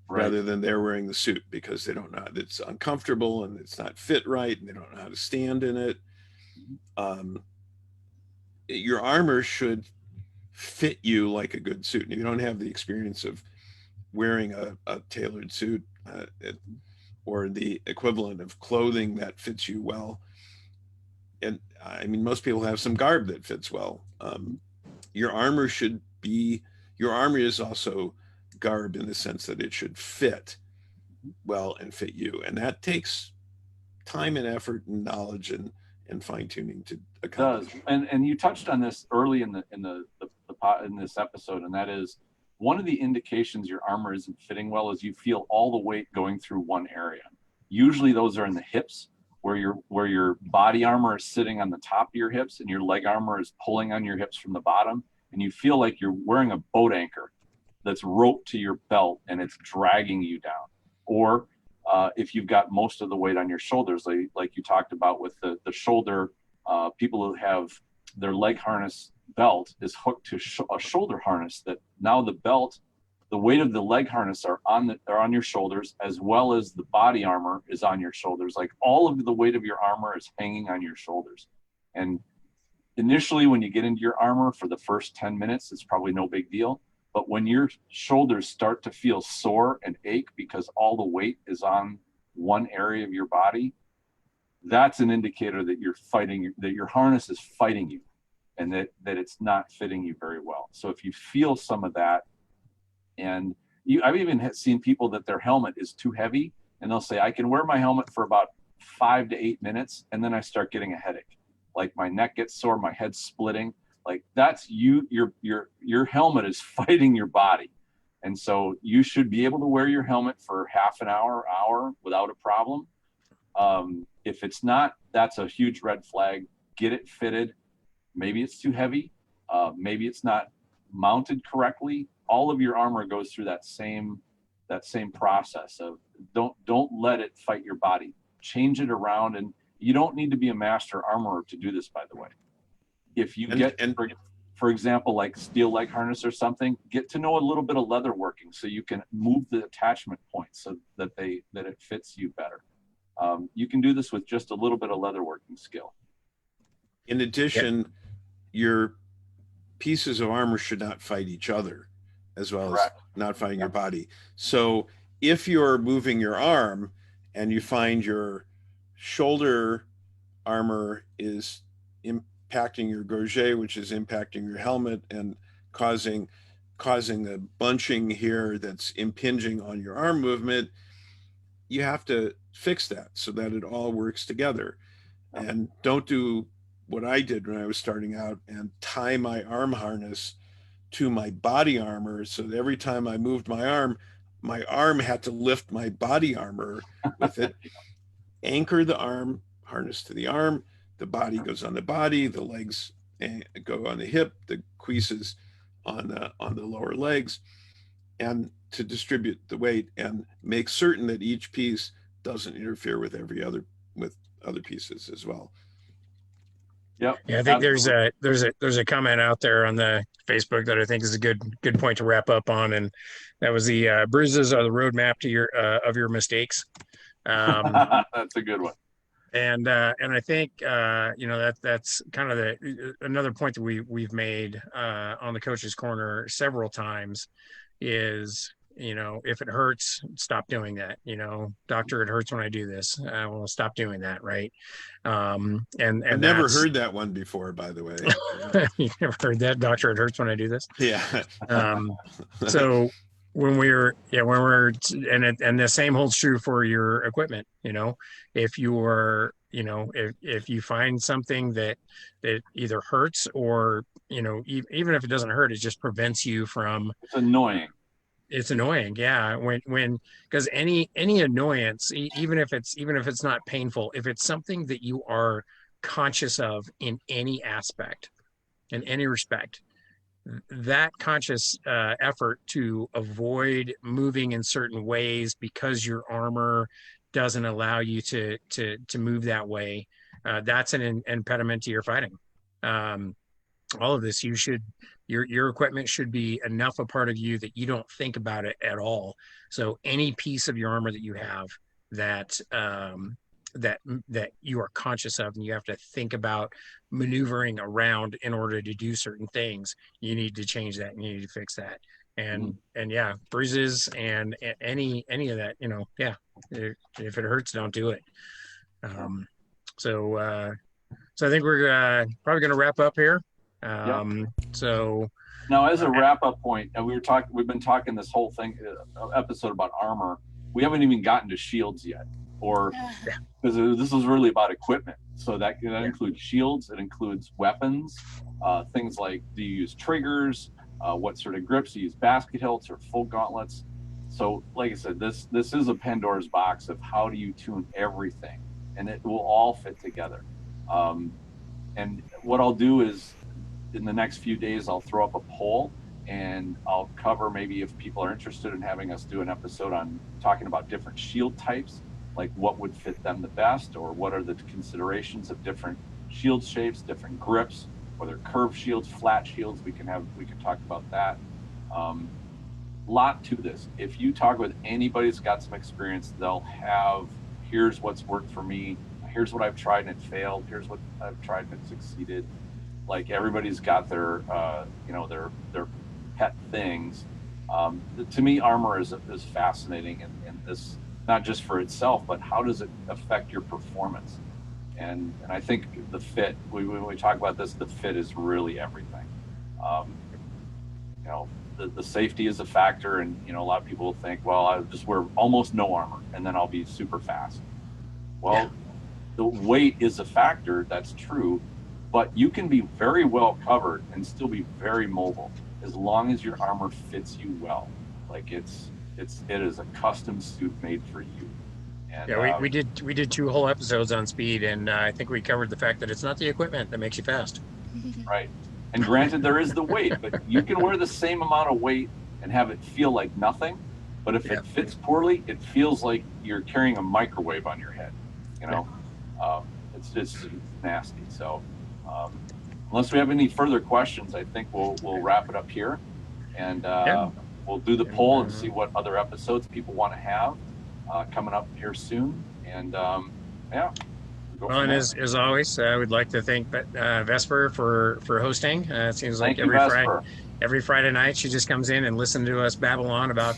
rather than they're wearing the suit because they don't know, it's uncomfortable and it's not fit right and they don't know how to stand in it. Your armor should fit you like a good suit. And if you don't have the experience of wearing a tailored suit or the equivalent of clothing that fits you well, and I mean, most people have some garb that fits well. Your armor is also garb in the sense that it should fit well and fit you. And that takes time and effort and knowledge and fine tuning to accomplish. It does. And you touched on this early in this episode, and that is one of the indications your armor isn't fitting well is you feel all the weight going through one area. Usually those are in the hips where your body armor is sitting on the top of your hips and your leg armor is pulling on your hips from the bottom, and you feel like you're wearing a boat anchor that's roped to your belt and it's dragging you down. Or if you've got most of the weight on your shoulders, like you talked about with the shoulder, people who have their leg harness belt is hooked to a shoulder harness that now the belt the weight of the leg harness are on your shoulders, as well as the body armor is on your shoulders. Like all of the weight of your armor is hanging on your shoulders. And initially, when you get into your armor for the first 10 minutes, it's probably no big deal. But when your shoulders start to feel sore and ache because all the weight is on one area of your body, that's an indicator that you're fighting, that your harness is fighting you, and that it's not fitting you very well. So if you feel some of that, and I've even seen people that their helmet is too heavy, and they'll say, I can wear my helmet for about 5 to 8 minutes, and then I start getting a headache. Like my neck gets sore, my head's splitting. Like that's your helmet is fighting your body. And so you should be able to wear your helmet for half an hour without a problem. If it's not, that's a huge red flag. Get it fitted. Maybe it's too heavy. Maybe it's not mounted correctly. All of your armor goes through that same process of don't let it fight your body. Change it around, and you don't need to be a master armorer to do this, by the way. If you for example, like steel leg harness or something, get to know a little bit of leather working so you can move the attachment points so that it fits you better. You can do this with just a little bit of leather working skill. In addition, your pieces of armor should not fight each other, as well Correct. as not fighting your body. So if you're moving your arm and you find your shoulder armor is impacting your gorget, which is impacting your helmet and causing a bunching here that's impinging on your arm movement, you have to fix that so that it all works together. And don't do what I did when I was starting out and tie my arm harness to my body armor, so that every time I moved my arm had to lift my body armor with it. Anchor the arm harness to the arm, the body goes on the body, the legs go on the hip, the cuisses on the lower legs, and to distribute the weight and make certain that each piece doesn't interfere with other pieces as well. Yep. Yeah, I think there's a comment out there on the Facebook that I think is a good point to wrap up on, and that was the bruises are the roadmap to your of your mistakes. That's a good one. And I think that's kind of another point that we've made on the Coach's Corner several times is, if it hurts, stop doing that. Doctor, it hurts when I do this. Well, stop doing that, right? And I've never heard that one before, by the way. You never heard that, doctor? It hurts when I do this. Yeah. So when and the same holds true for your equipment. If if you find something that either hurts or even if it doesn't hurt, it just prevents you from. It's annoying. It's annoying, yeah. Because any annoyance, even if it's not painful, if it's something that you are conscious of in any aspect, in any respect, that conscious effort to avoid moving in certain ways because your armor doesn't allow you to move that way, that's an impediment to your fighting. All of this, your equipment should be enough a part of you that you don't think about it at all. So any piece of your armor that you have that you are conscious of and you have to think about maneuvering around in order to do certain things, you need to change that and you need to fix that. And yeah, bruises and any of that, if it hurts, don't do it. So I think we're probably going to wrap up here. So now, as a wrap-up point, we've been talking this whole thing episode about armor. We haven't even gotten to shields yet, or because this is really about equipment. So that includes shields, it includes weapons, things like, do you use triggers, what sort of grips, do you use basket hilts or full gauntlets? So like I said, this is a Pandora's box of how do you tune everything, and it will all fit together. And what I'll do is, in the next few days, I'll throw up a poll and I'll cover, maybe if people are interested in having us do an episode on talking about different shield types, like what would fit them the best, or what are the considerations of different shield shapes, different grips, whether curved shields, flat shields, we can talk about that. lot to this. If you talk with anybody that's got some experience, they'll have, here's what's worked for me, here's what I've tried and it failed, here's what I've tried and it succeeded. Like everybody's got their their pet things. To me, armor is fascinating, and this, not just for itself, but how does it affect your performance? And I think the fit, when we talk about this, the fit is really everything. The safety is a factor, and a lot of people think, well, I'll just wear almost no armor and then I'll be super fast. Well, the weight is a factor, that's true, but you can be very well covered and still be very mobile as long as your armor fits you well. Like it is a custom suit made for you. And, Yeah, we did 2 whole episodes on speed, and I think we covered the fact that it's not the equipment that makes you fast. Right. And granted, there is the weight, but you can wear the same amount of weight and have it feel like nothing. But if it fits poorly, it feels like you're carrying a microwave on your head. It's just nasty. So unless we have any further questions, I think we'll wrap it up here, and we'll do the poll and see what other episodes people want to have coming up here soon. And Well, and as always, I would like to thank Vesper for hosting. It seems like every Friday night she just comes in and listens to us babble on about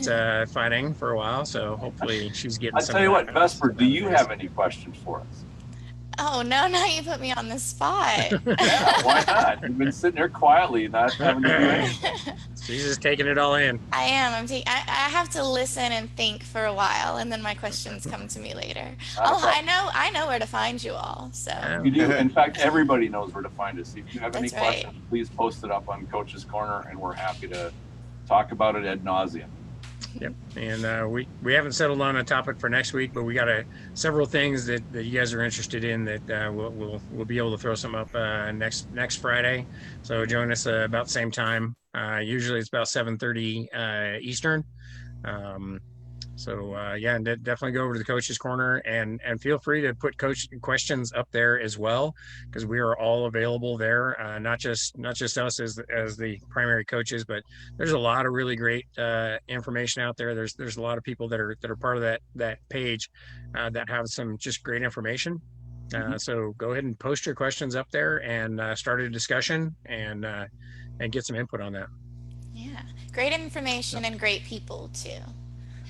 fighting for a while. So hopefully she's getting. I'll tell you what, Vesper, do you have any questions for us? Oh, no, now you put me on the spot. Yeah, why not? You've been sitting there quietly, not having to do anything. She's just taking it all in. I am. I have to listen and think for a while, and then my questions come to me later. I know where to find you all. So you do. In fact, everybody knows where to find us. If you have any That's right. questions, please post it up on Coach's Corner, and we're happy to talk about it ad nauseum. Yep. And we haven't settled on a topic for next week, but we got several things that you guys are interested in that we'll be able to throw some up next Friday. So join us about the same time. Usually it's about 7:30 Eastern. Definitely go over to the Coach's Corner and feel free to put coach questions up there as well, because we are all available there. Not just us as the primary coaches, but there's a lot of really great information out there. There's a lot of people that are part of that page that have some just great information. So go ahead and post your questions up there and start a discussion and get some input on that. yeah, great information and great people too.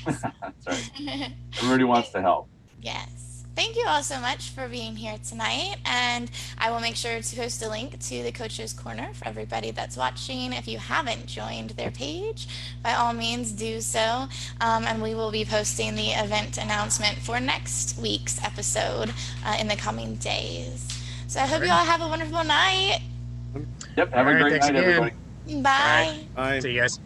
That's right. Everybody wants to help. Yes. Thank you all so much for being here tonight, and I will make sure to post a link to the Coach's Corner for everybody that's watching. If you haven't joined their page, by all means do so, and we will be posting the event announcement for next week's episode in the coming days. So I hope you all have a wonderful night. Yep. Have a great night, everybody. Bye. Bye. See you guys.